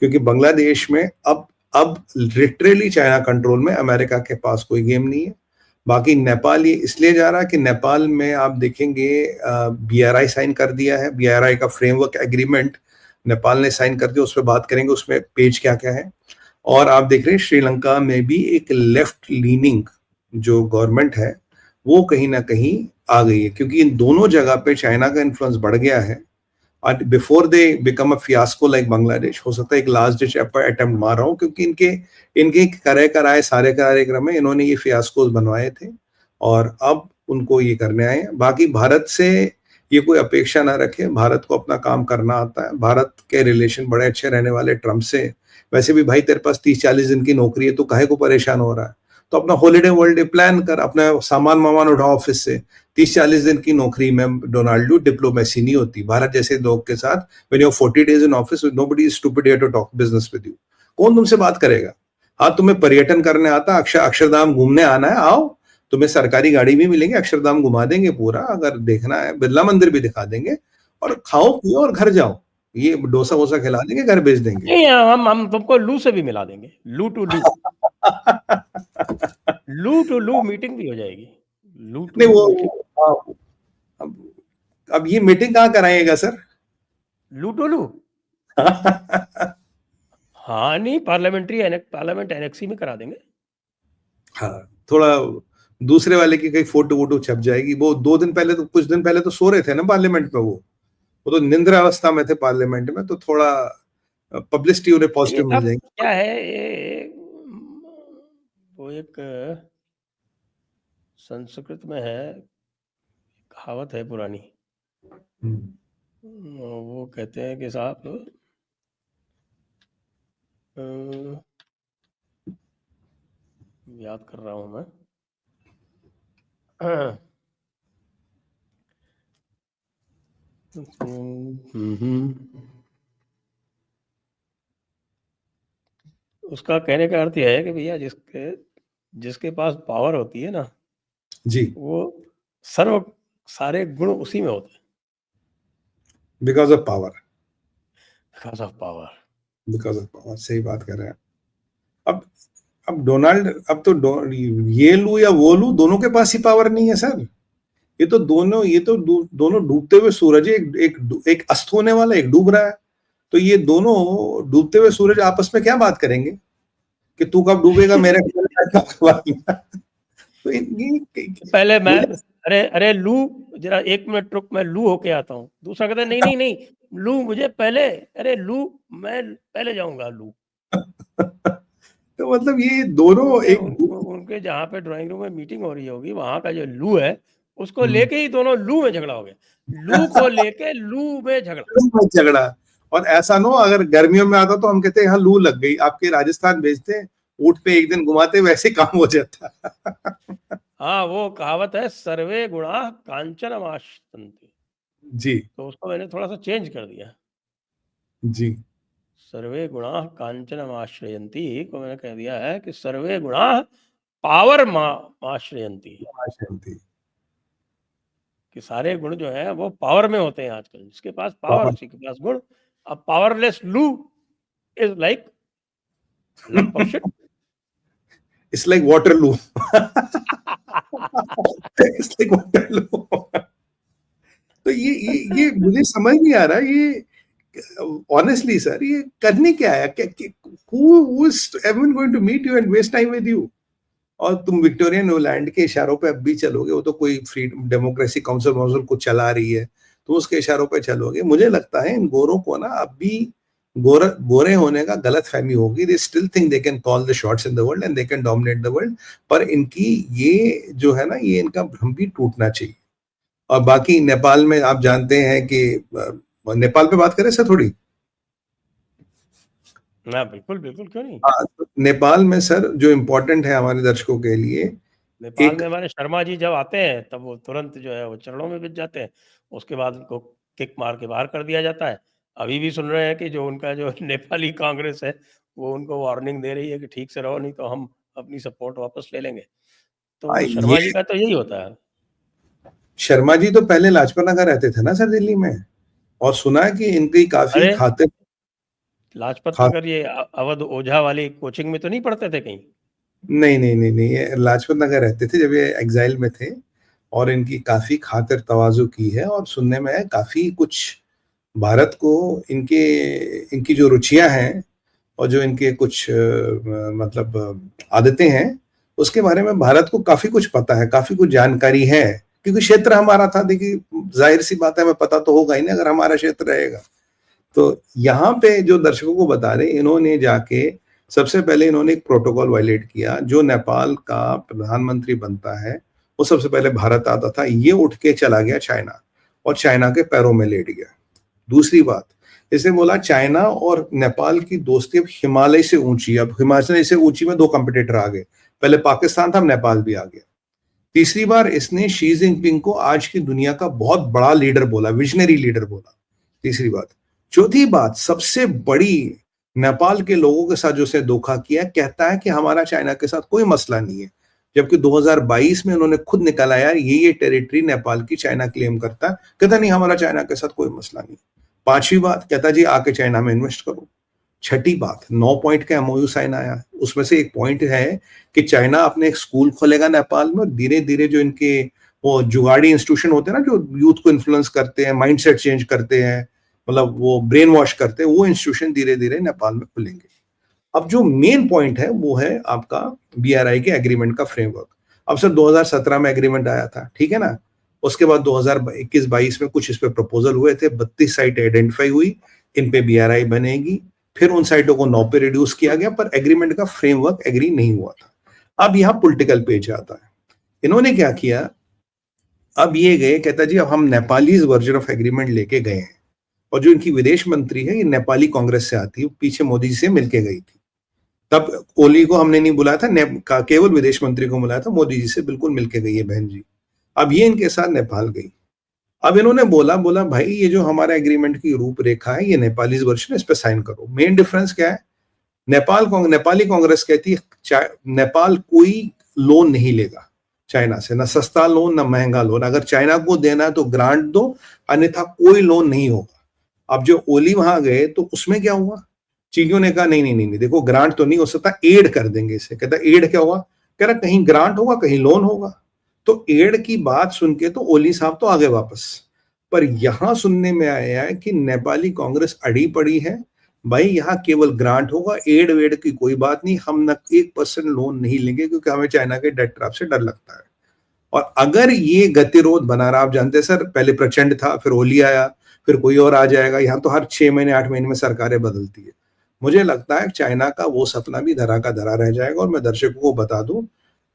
क्योंकि बांग्लादेश में अब लिटरली चाइना कंट्रोल में, अमेरिका के पास कोई गेम नहीं है। बाकी नेपाल ये इसलिए जा रहा है कि नेपाल में आप देखेंगे BRI साइन कर दिया है, BRI का फ्रेमवर्क एग्रीमेंट नेपाल ने साइन कर दिया, उस पर बात करेंगे, उसमें पेज क्या क्या है। और आप देख रहे हैं श्रीलंका में भी एक लेफ्ट लीनिंग जो गवर्नमेंट है, वो कहीं ना कहीं आ गई है, क्योंकि इन दोनों जगह पे चाइना का इन्फ्लुएंस बढ़ गया है। और before they become a fiasco like Bangladesh, हो सकता है एक लास्ट डिच अटेम्प्ट मार रहा हूँ, क्योंकि इनके इनके करे कराए सारे कार्यक्रम में इन्होंने ये फियास्कोस बनवाए थे, और अब उनको ये करने आए हैं। बाकी भारत से ये कोई अपेक्षा ना रखे, भारत को अपना काम करना आता है, भारत के रिलेशन बड़े अच्छे रहने वाले ट्रम्प से। वैसे भी भाई तेरे पास 30-40 दिन की नौकरी है, तो काहे को परेशान हो रहा है? तो अपना हॉलीडे वर्ल्ड प्लान कर, अपना सामान वामान उठाओ ऑफिस से। 30-40 दिन की नौकरी में डोनाल्डो डिप्लोमेसी नहीं होती। भारत जैसे लोग के साथ when you 40 days in office, nobody is stupid here to talk business with you. कौन तुमसे बात करेगा? हाँ, तुम्हें पर्यटन करने आता, अक्षरधाम घूमने आना है, आओ, तुम्हें सरकारी गाड़ी भी मिलेंगे, अक्षरधाम घुमा देंगे पूरा, अगर देखना है बिरला मंदिर भी दिखा देंगे, और खाओ पियो और घर जाओ। ये डोसा वोसा खिला देंगे, घर भेज देंगे। नहीं, हम तुमको लू से भी मिला देंगे, लू टू लू। लू टू लू मीटिंग भी हो जाएगी, लू टू नहीं लू वो मीटिंग। हाँ, अब अब ये मीटिंग कहाँ कराएगा सर? लूटोलू। हाँ नहीं, पार्लियामेंट एनेक्सी में करा देंगे। हाँ, थोड़ा दूसरे वाले की कहीं फोटो वोटो छप जाएगी। वो 2 दिन पहले तो, कुछ दिन पहले तो सो रहे थे ना पार्लियामेंट में, वो तो निंद्रा अवस्था में थे पार्लियामेंट में, तो थोड़ा पब्लिसिटी उन्हें ये पॉजिटिव मिल सब जाएगी। क्या है, ये वो एक संस्कृत में है, कहावत है पुरानी, वो कहते हैं कि साहब याद कर रहा हूं मैं। उसका कहने का अर्थ यह है कि भैया जिसके पास पावर होती है ना जी, वो सारे गुण उसी में होते हैं। Because of power, because of power. Because of power, सही बात कर रहे हैं। अब डोनाल्ड, अब तो ये लू या वो लू, दोनों के पास ही पावर नहीं है सर। ये तो दोनों डूबते हुए सूरज है। एक अस्त होने वाला, एक डूब रहा है। तो ये दोनों डूबते हुए सूरज आपस में क्या बात करेंगे कि तू कब डूबेगा मेरे तो पहले मैं, मुझे अरे लू जरा 1 मिनट रुक, मैं लू होके आता हूँ। दूसरा कहता है नहीं नहीं नहीं, लू मुझे पहले, अरे लू मैं पहले जाऊंगा लू। तो मतलब ये दोनों एक उनके जहाँ पे ड्राइंग रूम में मीटिंग हो रही होगी, वहां का जो लू है उसको लेके ही दोनों लू में झगड़ा हो गया। लू को लेके लू में झगड़ा। और ऐसा ना हो, अगर गर्मियों में आता तो हम कहते हैं यहाँ लू लग गई, आपके राजस्थान भेजते हैं, ऊँट पे एक दिन घुमाते, वैसे काम हो जाता। हाँ, वो कहावत है, सर्वे गुणा कांचनमाश्रयन्ति। जी तो उसको मैंने थोड़ा सा चेंज कर दिया। जी, सर्वे गुणा कांचनमाश्रयन्ति को मैंने कह दिया है कि सर्वे गुणा पावर आश्रयन्ति, कि सारे गुण जो है वो पावर में होते हैं आजकल। जिसके पास पावर उसी के पास गुण। अब पावरलेस लू is like lump of shit. It's like Waterloo. It's like Waterloo. तो ये मुझे समझ नहीं आ रहा, ये ऑनेस्टली सर, ये करने क्या है? who is even going to meet you and waste time with you? और तुम विक्टोरियन न्यूलैंड के इशारों पे अब भी चलोगे? वो तो कोई फ्रीडम डेमोक्रेसी काउंसिल को चला रही है, तो उसके इशारों पे चलोगे? मुझे लगता है इन गोरों को ना अब भी गोरे होने का गलत फहमी होगी। They still think they can call the shots in the world and they can dominate the world. पर इनकी ये जो है ना, ये इनका भ्रम भी टूटना चाहिए। और बाकी नेपाल में आप जानते हैं कि नेपाल पे बात करें सर थोड़ी? ना बिल्कुल बिल्कुल, क्यों नहीं। तो नेपाल में सर जो इम्पोर्टेंट है हमारे दर्शकों के लिए, नेपाल में हमारे शर्मा जी जब आते हैं तब वो तुरंत जो है वो चरणों में बिछ जाते हैं। उसके बाद उनको किक मार के बाहर कर दिया जाता है। अभी भी सुन रहे हैं कि जो उनका जो नेपाली कांग्रेस है वो उनको वार्निंग दे रही है कि ठीक से रहो, नहीं तो हम अपनी सपोर्ट वापस ले लेंगे। तो ये शर्मा जी का तो यही होता है। शर्मा जी तो पहले लाजपत नगर रहते थे ना सर, दिल्ली में, और सुना है कि इनकी काफी अरे खातिर लाजपत नगर ये अवध ओझा वाली कोचिंग में तो नहीं पढ़ते थे कहीं? नहीं नहीं नहीं नहीं, ये लाजपत नगर रहते थे जब ये एग्जाइल में थे, और इनकी काफी खातिर तवाजु की है। और सुनने में है काफी कुछ भारत को, इनकी जो रुचियां हैं और जो इनके कुछ मतलब आदतें हैं, उसके बारे में भारत को काफी कुछ पता है, काफी कुछ जानकारी है। क्योंकि क्षेत्र हमारा था। देखिए, जाहिर सी बात है, हमें पता तो होगा ही नहीं अगर हमारा क्षेत्र रहेगा। तो यहाँ पे जो दर्शकों को बता रहे, इन्होंने जाके सबसे पहले इन्होंने एक प्रोटोकॉल वायलेट किया। जो नेपाल का प्रधानमंत्री बनता है वो सबसे पहले भारत आता था, ये उठ के चला गया चाइना, और चाइना के पैरों में लेट गया। दूसरी बात, इसने बोला चाइना और नेपाल की दोस्ती अब हिमालय से ऊंची। अब हिमालय से ऊंची में 2 कंपटीटर आ गए, पहले पाकिस्तान था, अब नेपाल भी आ गया। तीसरी बार इसने शी जिनपिंग को आज की दुनिया का बहुत बड़ा लीडर बोला, विजनरी लीडर बोला। तीसरी बात। चौथी बात, सबसे बड़ी, नेपाल के लोगों के साथ जो उसने धोखा किया, कहता है कि हमारा चाइना के साथ कोई मसला नहीं है, जबकि 2022 में उन्होंने खुद निकाला, यार ये टेरिटरी नेपाल की चाइना क्लेम करता है। कहता नहीं, हमारा चाइना के साथ कोई मसला नहीं। पांचवी बात, कहता जी आके चाइना में इन्वेस्ट करो। छठी बात, 9 पॉइंट का एमओयू साइन आया, उसमें से एक पॉइंट है कि चाइना अपने एक स्कूल खोलेगा नेपाल में, और धीरे धीरे जो इनके वो जुगाड़ी इंस्टीट्यूशन होते हैं ना, जो यूथ को इन्फ्लुएंस करते हैं, माइंडसेट चेंज करते हैं, मतलब वो ब्रेन वॉश करते हैं, वो इंस्टीट्यूशन धीरे धीरे नेपाल में खुलेंगे। अब जो मेन पॉइंट है वो है आपका BRI के एग्रीमेंट का फ्रेमवर्क। अब सर 2017 में एग्रीमेंट आया था, ठीक है ना। उसके बाद 2021-22 में कुछ इस पे प्रपोजल हुए थे, 32 साइट आइडेंटिफाई हुई, इन पे BRI बनेगी। फिर उन साइटों को 9 पे रिड्यूस किया गया, पर एग्रीमेंट का फ्रेमवर्क एग्री नहीं हुआ था। अब यहाँ पॉलिटिकल पेज आता है। इन्होंने क्या किया, अब ये गए, कहता जी अब हम नेपालीज वर्जन ऑफ एग्रीमेंट लेके गए हैं। और जो इनकी विदेश मंत्री है ये नेपाली कांग्रेस से आती है, पीछे मोदी जी से मिलके गई थी। तब ओली को हमने नहीं बुलाया था, केवल विदेश मंत्री को बुलाया था, मोदी जी से बिल्कुल मिलके गई है बहन जी। अब ये इनके साथ नेपाल गई। अब इन्होंने बोला भाई ये जो हमारा एग्रीमेंट की रूपरेखा है ये नेपाली वर्जन, इस पे साइन करो। मेन डिफरेंस क्या है, नेपाली कांग्रेस कहती है नेपाल कोई लोन नहीं लेगा चाइना से, ना सस्ता लोन ना महंगा लोन। अगर चाइना को देना है तो ग्रांट दो, अन्यथा कोई लोन नहीं होगा। अब जो ओली वहां गए तो उसमें क्या हुआ, चीनियों ने कहा नहीं नहीं नहीं, देखो ग्रांट तो नहीं हो सकता, एड कर देंगे इसे। कहता एड क्या हुआ, कह रहा कहीं ग्रांट होगा कहीं लोन होगा। तो एड की बात सुन के तो ओली साहब तो आगे वापस। पर यहां सुनने में आया है कि नेपाली कांग्रेस अड़ी पड़ी है, भाई यहाँ केवल ग्रांट होगा, एड वेड की कोई बात नहीं, हम न 1% लोन नहीं लेंगे क्योंकि हमें चाइना के डेट ट्रैप से डर लगता है। और अगर ये गतिरोध बना रहा, आप जानते हैं सर, पहले प्रचंड था, फिर ओली आया, फिर कोई और आ जाएगा, यहाँ तो हर 6 महीने 8 महीने में सरकारें बदलती है। मुझे लगता है चाइना का वो सपना भी धरा का धरा रह जाएगा। और मैं दर्शकों को बता दूं,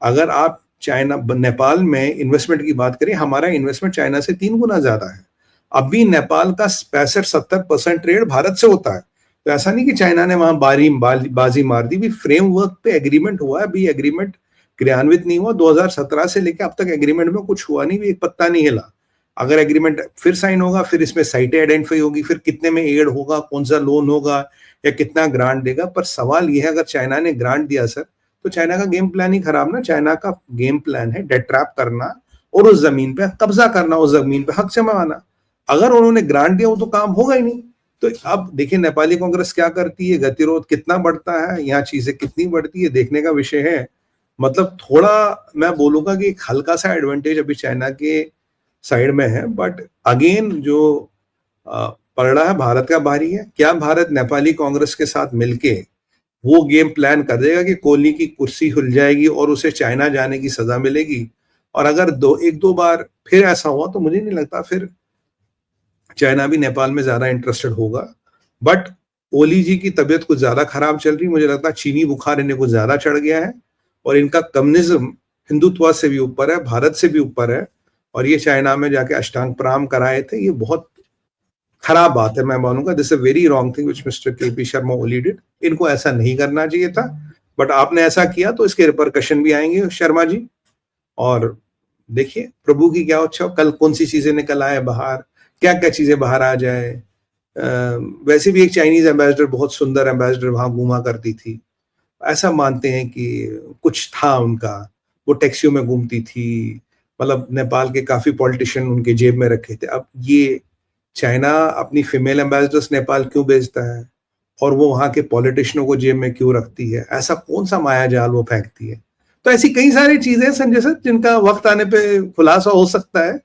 अगर आप चाइना नेपाल में इन्वेस्टमेंट की बात करें, हमारा इन्वेस्टमेंट चाइना से 3 गुना ज्यादा है। अभी नेपाल का 65-70% ट्रेड भारत से होता है। तो ऐसा नहीं कि चाइना ने वहां बाजी मार दी, भी फ्रेमवर्क पे एग्रीमेंट हुआ है, अभी एग्रीमेंट क्रियान्वित नहीं हुआ। 2017 से लेकर अब तक एग्रीमेंट में कुछ हुआ नहीं, भी एक पत्ता नहीं हिला। अगर एग्रीमेंट फिर साइन होगा, फिर इसमें साइटें आइडेंटिफाई होगी, फिर कितने में एड होगा, कौन सा लोन होगा, या कितना ग्रांट देगा। पर सवाल यह है, अगर चाइना ने ग्रांट दिया सर, तो चाइना का गेम प्लान ही खराब ना। चाइना का गेम प्लान है डेट ट्रैप करना और उस जमीन पे कब्जा करना, उस जमीन पे हक जमाना। अगर उन्होंने ग्रांट दिया वो तो काम होगा ही नहीं। तो अब देखिए नेपाली कांग्रेस क्या करती है, गतिरोध कितना बढ़ता है, यहाँ चीजें कितनी बढ़ती है, देखने का विषय है। मतलब थोड़ा मैं बोलूंगा कि एक हल्का सा एडवांटेज अभी चाइना के साइड में है, बट अगेन जो पलड़ा है भारत का भारी है। क्या भारत नेपाली कांग्रेस के साथ मिलके वो गेम प्लान कर देगा कि कोहली की कुर्सी हिल जाएगी और उसे चाइना जाने की सजा मिलेगी? और अगर एक दो बार फिर ऐसा हुआ तो मुझे नहीं लगता फिर चाइना भी नेपाल में ज्यादा इंटरेस्टेड होगा। बट ओली जी की तबीयत कुछ ज्यादा खराब चल रही, मुझे लगता है चीनी बुखार इन्हें कुछ ज्यादा चढ़ गया है, और इनका कम्युनिज्म हिंदुत्व से भी ऊपर है, भारत से भी ऊपर है। और ये चाइना में जाके अष्टांग प्राम कराए थे, ये बहुत खराब बात है। मैं मानूंगा this a very wrong thing which mister KP Sharma Oli did. इनको ऐसा नहीं करना चाहिए था, बट आपने ऐसा किया तो इसके रिपरकशन भी आएंगे शर्मा जी। और देखिए प्रभु की क्या इच्छा, कल कौन सी चीजें निकल आए बाहर, क्या क्या चीजें बाहर आ जाए। वैसे भी एक चाइनीज एम्बेसडर, बहुत सुंदर एम्बेसडर वहां घूमा करती थी, ऐसा मानते हैं कि कुछ था उनका, वो टैक्सियों में घूमती थी। मतलब नेपाल के काफी पॉलिटिशियन उनके जेब में रखे थे। अब ये चाइना अपनी फीमेल एम्बेसडर्स नेपाल क्यों भेजता है, और वो वहां के पॉलिटिशियनों को जेब में क्यों रखती है, ऐसा कौन सा माया जाल वो फेंकती है? तो ऐसी कई सारी चीजें संजय सर जिनका वक्त आने पे खुलासा हो सकता है।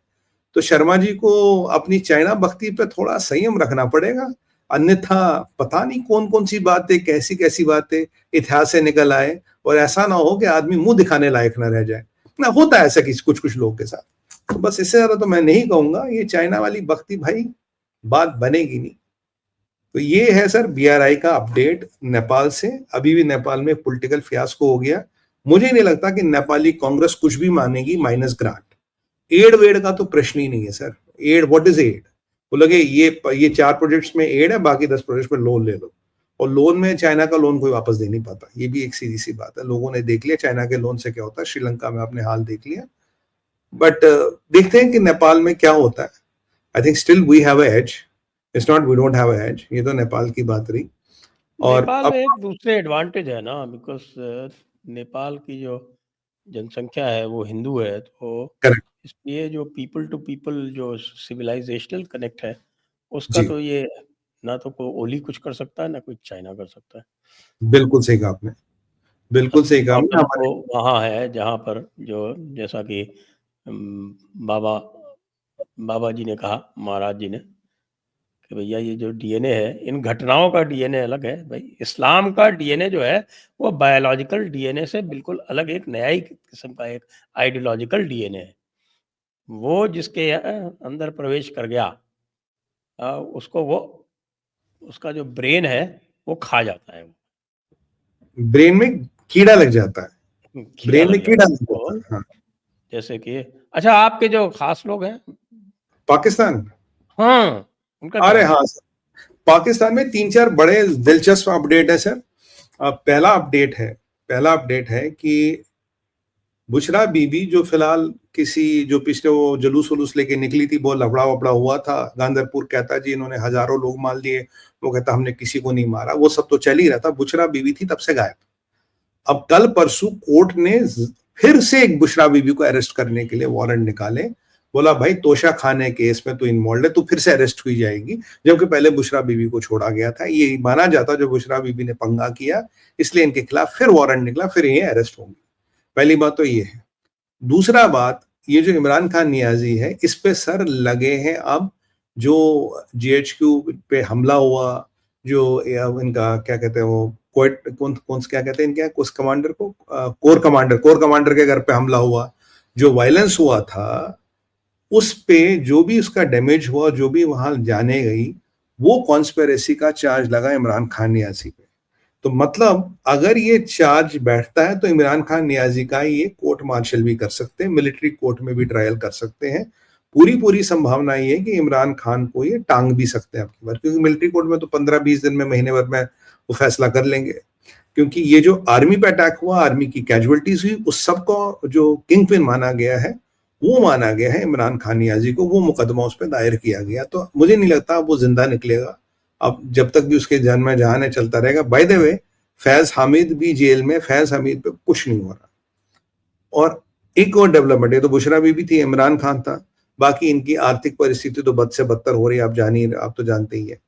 तो शर्मा जी को अपनी चाइना भक्ति पे थोड़ा संयम रखना पड़ेगा, अन्यथा पता नहीं कौन कौन सी बातें, कैसी कैसी बातें इतिहास से निकल आए, और ऐसा ना हो कि आदमी मुंह दिखाने लायक ना रह जाए ना। होता है ऐसा किसी कुछ कुछ लोगों के साथ। तो बस इससे ज्यादा तो मैं नहीं कहूंगा, ये चाइना वाली भक्ति भाई बात बनेगी नहीं। तो ये है सर BRI का अपडेट नेपाल से। अभी भी नेपाल में पॉलिटिकल फियास्को हो गया। मुझे नहीं लगता कि नेपाली कांग्रेस कुछ भी मानेगी माइनस ग्रांट। एड वेड का तो प्रश्न ही नहीं है sir. Aid, what is aid? बोलोगे ये 4 प्रोजेक्ट्स में एड है, बाकी 10 प्रोजेक्ट्स में लोन ले लो। और लोन में चाइना का लोन कोई वापस दे नहीं पाता, ये भी एक सीधी सी बात है। लोगों ने देख लिया चाइना के लोन से क्या होता है, श्रीलंका में आपने हाल देख लिया। बट देखते हैं कि नेपाल में क्या होता है। I think still we have a edge, it's not we don't have a edge. ये तो नेपाल की बात रही। और नेपाल अब में एक दूसरे एडवांटेज है ना, बिकॉज नेपाल की जो जनसंख्या है वो हिंदू है, तो करेक्ट इसलिए जो पीपल टू पीपल जो सिविलाइजेशनल कनेक्ट है उसका जी, तो ये ना तो कोई ओली कुछ कर सकता है ना कोई चाइना कर सकता है। बिल्कुल सही कहा आपने, बिल्कुल असली सही कहा आपने। प्रॉब्लम तो हमारे वहाँ है जहाँ पर जो, जैसा कि बाबा बाबा जी ने कहा, महाराज जी ने, कि भैया ये जो डीएनए है, इन घटनाओं का डीएनए अलग है भाई। इस्लाम का डीएनए जो है वो बायोलॉजिकल डीएनए से बिल्कुल अलग, एक नया ही किस्म का एक आइडियोलॉजिकल डीएनए है। वो जिसके अंदर प्रवेश कर गया, उसको वो, उसका जो ब्रेन है वो खा जाता है। ब्रेन में कीड़ा लग जाता है, कीड़ा ब्रेन में लग कीड़ा जाता है। लग जाता है। तो हाँ। जैसे कि अच्छा, आपके जो खास लोग हैं, पाकिस्तान, हाँ, उनका क्या अरे है? हाँ सर, पाकिस्तान में 3-4 बड़े दिलचस्प अपडेट है सर। पहला अपडेट है कि बुशरा बीबी जो फिलहाल किसी जो पिछले वो जुलूस वुलूस लेके निकली थी, वो लफड़ा वफड़ा हुआ था गांधरपुर, कहता जी इन्होंने हजारों लोग मार दिए, वो कहता हमने किसी को नहीं मारा, वो सब तो चल ही रहा था। बुशरा बीबी थी तब से गायब। अब कल परसों कोर्ट ने फिर से एक बुशरा बीबी को अरेस्ट करने के लिए वारंट निकाले। बोला भाई तोशा खाने केस में तो इन्वॉल्व है, तो फिर से अरेस्ट हुई जाएगी, जबकि पहले बुशरा बीबी को छोड़ा गया था। ये माना जाता जो बुशरा बीबी ने पंगा किया, इसलिए इनके खिलाफ फिर वारंट निकला, फिर ये अरेस्ट होंगे। पहली बात तो ये है। दूसरा बात, ये जो इमरान खान नियाजी है, इस पे सर लगे हैं अब जो जीएचक्यू पे हमला हुआ, जो इनका क्या कहते हैं वो कौन कौन क्या कहते हैं इनके उस कमांडर को, कोर कमांडर के घर पे हमला हुआ, जो वायलेंस हुआ था, उस पे जो भी उसका डैमेज हुआ, जो भी वहां जाने गई, वो कॉन्स्पिरेसी का चार्ज लगा इमरान खान नियाजी पे। तो मतलब अगर ये चार्ज बैठता है तो इमरान खान नियाजी का ये कोर्ट मार्शल भी कर सकते हैं, मिलिट्री कोर्ट में भी ट्रायल कर सकते हैं। पूरी पूरी संभावना ये है कि इमरान खान को ये टांग भी सकते हैं आपकी बार, क्योंकि मिलिट्री कोर्ट में तो 15-20 दिन में, महीने भर में वो फैसला कर लेंगे। क्योंकि ये जो आर्मी पे अटैक हुआ, आर्मी की कैजुअलिटीज हुई, उस सब को जो किंग पिन माना गया है, वो माना गया है इमरान खान नियाजी को, वो मुकदमा उस पर दायर किया गया। तो मुझे नहीं लगता वो जिंदा निकलेगा। अब जब तक भी उसके जान में जहान है चलता रहेगा। By the way, Faiz Hamid भी जेल में, फैज हामिद पे कुछ नहीं हो रहा। और एक और डेवलपमेंट है, तो बुशरा बीबी थी, इमरान खान था, बाकी इनकी आर्थिक परिस्थिति तो बद से बदतर हो रही है, आप तो जानते ही है।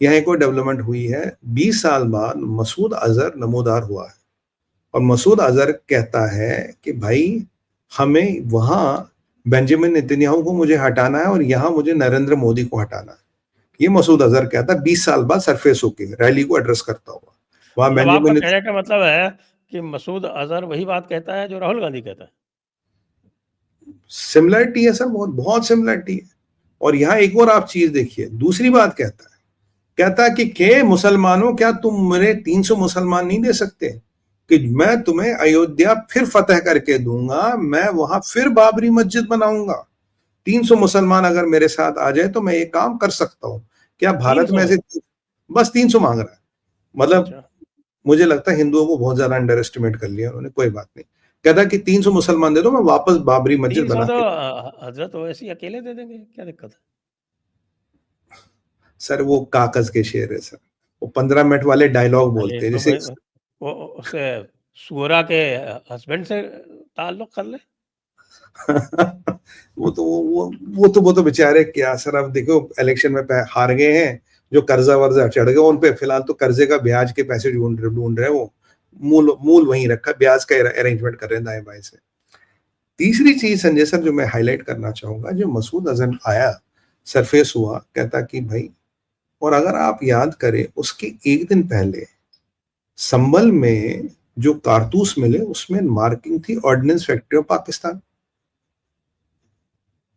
यहाँ एक और डेवलपमेंट हुई है, 20 साल बाद मसूद अजहर नमोदार हुआ है, और मसूद अजहर कहता है कि भाई हमें वहां बेंजामिन नेतन्याहू को मुझे हटाना है और यहाँ मुझे नरेंद्र मोदी को हटाना है। ये मसूद अजहर कहता है 20 साल बाद सरफेस होके रैली को एड्रेस करता हुआ। वहां मतलब आपका बेंजामिन, कहने का मतलब है कि मसूद अजहर वही बात कहता है जो राहुल गांधी कहता है। सिमिलरिटी है सर, बहुत बहुत सिमिलरिटी है। और यहाँ एक और आप चीज देखिए, दूसरी बात कहता है कि के मुसलमानों, क्या तुम मेरे 300 मुसलमान नहीं दे सकते कि मैं तुम्हें अयोध्या फिर फतेह करके दूंगा, मैं वहां फिर बाबरी मस्जिद बनाऊंगा। 300 मुसलमान अगर मेरे साथ आ जाए तो मैं ये काम कर सकता हूं। क्या भारत 300? में ऐसे, बस 300 मांग रहा है। मतलब अच्छा, मुझे लगता है हिंदुओं को बहुत ज्यादा अंडर एस्टिमेट कर लिया उन्होंने, कोई बात नहीं। कहता कि 300 मुसलमान दे दो, मैं वापस बाबरी मस्जिद 300 बना तो के। हजरत ओवैसी अकेले दे देंगे, क्या दिक्कत है? सर वो कागज के शेर है सर, वो 15 मिनट वाले डायलॉग अरे बोलते हैं तो जैसे। भाई, वो उसे सूरा के हस्बैंड से ताल्लुक कर ले। वो तो बेचारे क्या सर, अब देखो इलेक्शन में हार गए हैं, जो कर्जा वर्जा चढ़ गए उन पे, फिलहाल तो कर्जे का ब्याज के पैसे ढूंढ रहे हैं वो, मूल मूल वहीं रखा, ब्याज का अरेंजमेंट कर रहे हैं दाएं बाएं से। तीसरी चीज संजय सर जो मैं हाईलाइट करना चाहूंगा, जो मसूद अजहर आया, सरफेस हुआ, कहता कि भाई, और अगर आप याद करें उसके एक दिन पहले संभल में जो कारतूस मिले उसमें मार्किंग थी ऑर्डिनेंस फैक्ट्री ऑफ पाकिस्तान।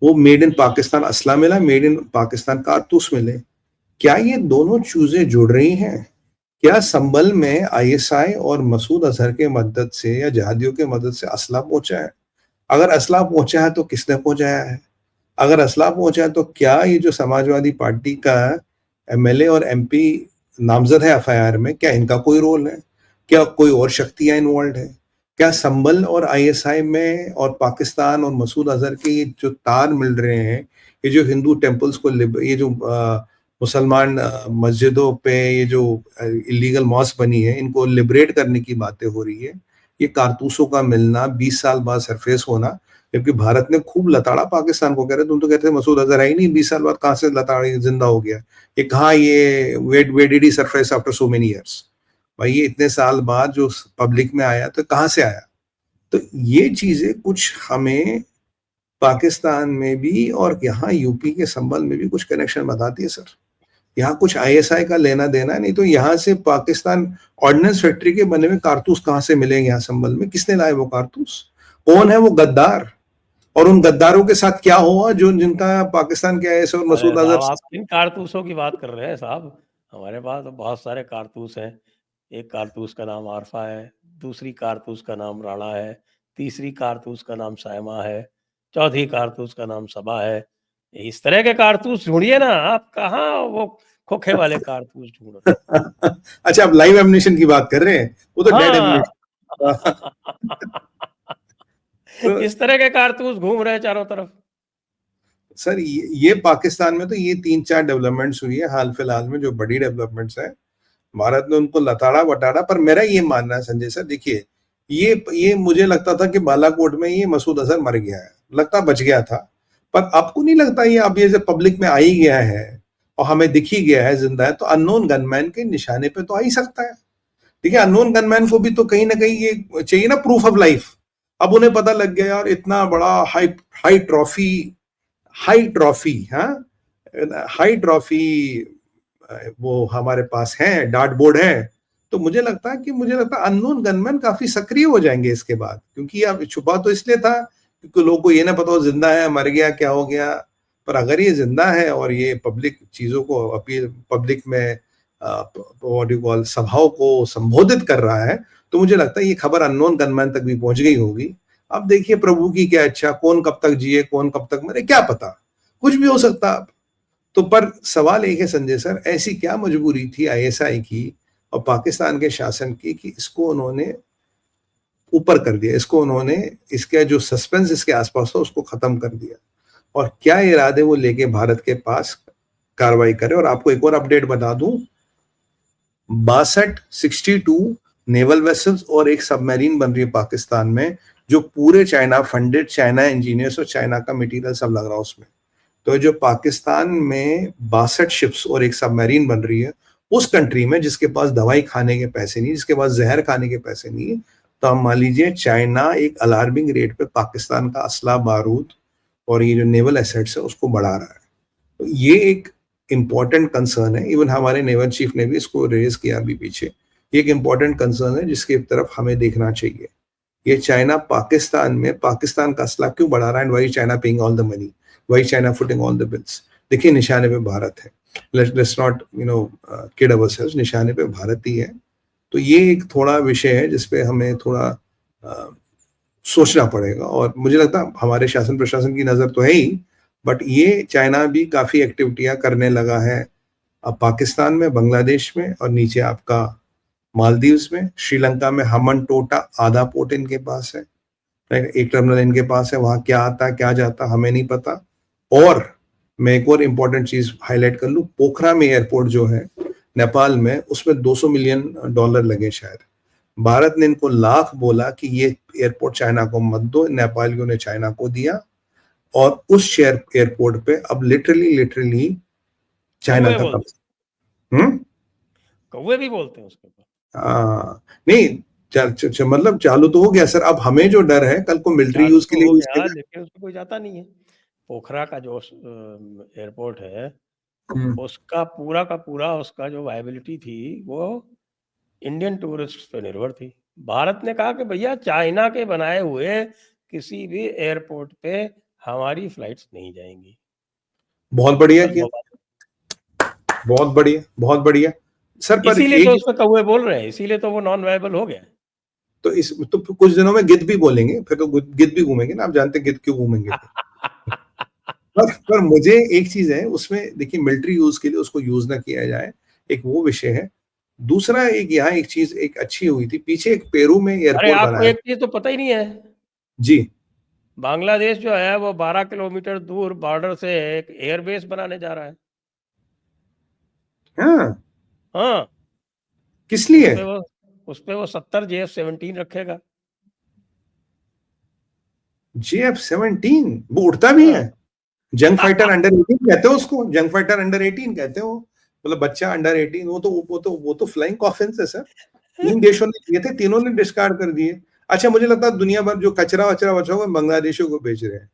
वो मेड इन पाकिस्तान असला मिला, मेड इन पाकिस्तान कारतूस मिले। क्या ये दोनों चीजें जुड़ रही हैं? क्या संभल में आईएसआई और मसूद अजहर के मदद से या जहादियों के मदद से असला पहुंचा है? अगर असला पहुंचा है तो किसने पहुंचाया है? अगर असला पहुंचा है तो क्या ये जो समाजवादी पार्टी का एमएलए और एमपी नामजद है एफआईआर में, क्या इनका कोई रोल है? क्या कोई और शक्तियां इन्वॉल्व है? क्या संभल और आईएसआई में और पाकिस्तान और मसूद अजहर के ये जो तार मिल रहे हैं, ये जो हिंदू टेम्पल्स को, ये जो मुसलमान मस्जिदों पे ये जो इलीगल मॉस्क बनी है, इनको लिबरेट करने की बातें हो रही है, ये कारतूसों का मिलना 20 साल बाद सरफेस होना, जबकि भारत ने खूब लताड़ा पाकिस्तान को। कह रहे तुम तो कहते मसूद अजहर है ही नहीं, 20 साल बाद कहां से लताड़ी जिंदा हो गया? ये कहा, ये wait did he surface after so many years? भाई ये इतने साल बाद जो पब्लिक में आया तो कहां से आया? तो ये चीजें कुछ हमें पाकिस्तान में भी और यहाँ यूपी के संबल में भी कुछ कनेक्शन बताती है सर। यहाँ कुछ आईएसआई का लेना देना नहीं। तो यहाँ से पाकिस्तान ऑर्डिनेंस फैक्ट्री के बने हुए कारतूस कहाँ से मिलेंगे? यहाँ संभल में किसने लाए वो कारतूस? कौन है वो गद्दार? और उन गद्दारों के साथ क्या हुआ जो जिनका पाकिस्तान के आईएसआई और अरे मसूद अजहर? साहब, आप किन कारतूसों की बात कर रहे हैं साहब? हमारे पास तो बहुत सारे कारतूस हैं। एक कारतूस का नाम आरफा है, दूसरी कारतूस का नाम राणा है, तीसरी कारतूस का नाम सायमा है, चौथी कारतूस का नाम सबा है। इस तरह के कारतूस ढूंढिए ना, आप कहाँ वो खोखे वाले कारतूस ढूंढ रहे हैं? अच्छा, आप लाइव एमिनेशन की बात कर रहे हैं, वो तो डेड हाँ। एमिनेशन। तो इस तरह के कारतूस घूम रहे हैं चारों तरफ। सर ये पाकिस्तान में तो ये 3-4 डेवलपमेंट्स हुई है हाल फिलहाल में, जो बड़ी डेवलपमेंट्स है। भारत ने उनको लताड़ा वटाड़ा। पर मेरा ये मानना है संजय सर, देखिए, ये मुझे लगता था कि बालाकोट में ये मसूद अजहर मर गया है, लगता बच गया था। पर आपको नहीं लगता ये अब ये जब पब्लिक में आ ही गया है और हमें दिख ही गया है जिंदा है, तो अननोन गनमैन के निशाने पे तो आ ही सकता है। ठीक है, अननोन गनमैन को भी तो कहीं ना कहीं ये चाहिए ना, प्रूफ ऑफ लाइफ। अब उन्हें पता लग गया यार, इतना बड़ा हाई हाई ट्रॉफी, हाँ, हाई ट्रॉफी वो हमारे पास है, डार्ट बोर्ड है। तो मुझे लगता है अननोन गनमैन काफी सक्रिय हो जाएंगे इसके बाद, क्योंकि अब छुपा तो इसलिए था क्योंकि लोगों को ये ना पता हो जिंदा है, मर गया, क्या हो गया। पर अगर ये जिंदा है और ये पब्लिक चीजों को अपील, पब्लिक में व्हाट यू कॉल, सभाओं को संबोधित कर रहा है, तो मुझे लगता है ये खबर अननोन गनमैन तक भी पहुंच गई होगी। अब देखिए प्रभु की क्या इच्छा, कौन कब तक जिए कौन कब तक मरे, क्या पता, कुछ भी हो सकता। तो पर सवाल एक है संजय सर, ऐसी क्या मजबूरी थी आईएसआई की और पाकिस्तान के शासन की कि इसको उन्होंने ऊपर कर दिया, इसको उन्होंने, इसका जो सस्पेंस इसके आसपास था उसको खत्म कर दिया, और क्या इरादे वो लेके भारत के पास कार्रवाई करे। और आपको एक और अपडेट बता दूं, 62 नेवल वेसल्स और एक सबमरीन बन रही है पाकिस्तान में, जो पूरे चाइना फंडेड, चाइना इंजीनियर्स और चाइना का मटेरियल सब लग रहा है उसमें। तो जो पाकिस्तान में 62 शिप्स और एक सबमरीन बन रही है, उस कंट्री में जिसके पास दवाई खाने के पैसे नहीं, जिसके पास जहर खाने के पैसे नहीं, तो आप मान लीजिए चाइना एक अलार्मिंग रेट पे पाकिस्तान का असला बारूद और ये जो नेवल एसेट्स है उसको बढ़ा रहा है। तो ये एक इंपॉर्टेंट कंसर्न है। इवन हमारे नेवल चीफ ने भी इसको रेज किया अभी पीछे। ये एक इंपॉर्टेंट कंसर्न है जिसकी तरफ हमें देखना चाहिए। ये चाइना पाकिस्तान में पाकिस्तान का असला क्यों बढ़ा रहा है, and why China paying all the money, why China footing all the bills. देखिए निशाने पे भारत है, लेट्स नॉट किड अवरसेल्व्स, निशाने पे भारत ही है। तो ये एक थोड़ा विषय है जिसपे हमें थोड़ा सोचना पड़ेगा, और मुझे लगता है हमारे शासन प्रशासन की नजर तो है ही, बट ये चाइना भी काफी एक्टिविटियां करने लगा है अब पाकिस्तान में, बांग्लादेश में, और नीचे आपका मालदीव्स में, श्रीलंका में हमन टोटा आधा पोर्ट इनके पास है, एक टर्मिनल इनके पास है, वहां क्या आता क्या जाता हमें नहीं पता। और मैं एक और इंपॉर्टेंट चीज हाईलाइट कर लूं, पोखरा में एयरपोर्ट जो है नेपाल में, उसमें 200 मिलियन डॉलर लगे शायद। भारत ने इनको लाख बोला कि ये एयरपोर्ट चाइना को मत दो, नेपालियों ने चाइना को दिया, और उस शेयर एयरपोर्ट पे अब लिटरली चाइना कौवे का बोलते, कब्जा। कौवे भी बोलते हैं उसके ऊपर। नहीं, मतलब चालू तो हो गया सर। अब हमें जो डर है कल को मिलिट्री चालू यूज के तो लिए हो यूज गया, करेगा। लेकिन उसमें कोई जाता नहीं है। पोखरा का जो एयरपोर्ट है, उसका पूरा का पूरा, उसका जो वायबिलिटी थी वो इंडियन टूरिस्ट पे निर्भर थी। भारत ने कहा कि भैया चाइना के बनाए हुए किसी भी एयरपोर्ट पे हमारी फ्लाइट्स नहीं जाएंगी। बहुत बढ़िया कल किया, वो बात, बहुत बढ़िया, बहुत बढ़िया सर। पर इसीलिए तो एक, उसमें कौवे बोल रहे हैं, इसीलिए तो वो नॉन वायबल हो गया। तो इस तो कुछ दिनों में गिद्ध भी बोलेंगे, फिर तो गिद्ध भी घूमेंगे ना, आप जानते हैं गिद्ध क्यों घूमेंगे फिर। पर मुझे एक चीज है उसमें, देखिए मिलिट्री यूज के लिए उसको यूज ना किया जाए, एक वो विषय है। दूसरा एक यहाँ एक चीज एक अच्छी हुई थी, पीछे एक पेरू में अरे एयरपोर्ट आपको बनाया। एक चीज तो पता ही नहीं है, जी। बांग्लादेश जो है वो 12 किलोमीटर दूर बॉर्डर से एक एयरबेस बनाने जा रहा है। हाँ, हाँ, किस उस लिए? पे वो उस पे वो 70 JF-17 रखेगा। JF-17 वो उड़ता भी है? हाँ। जंग फाइटर अंडर 18 कहते हो उसको, जंग फाइटर अंडर 18 कहते हो, मतलब बच्चा अंडर 18। वो तो फ्लाइंग कॉफिन्स है सर। 3 देशों ने लिए थे, तीनों ने डिस्कार्ड कर दिए। अच्छा, मुझे लगता है दुनिया भर जो कचरा वचरा बचा हुआ बांग्लादेशियों को बेच रहे हैं।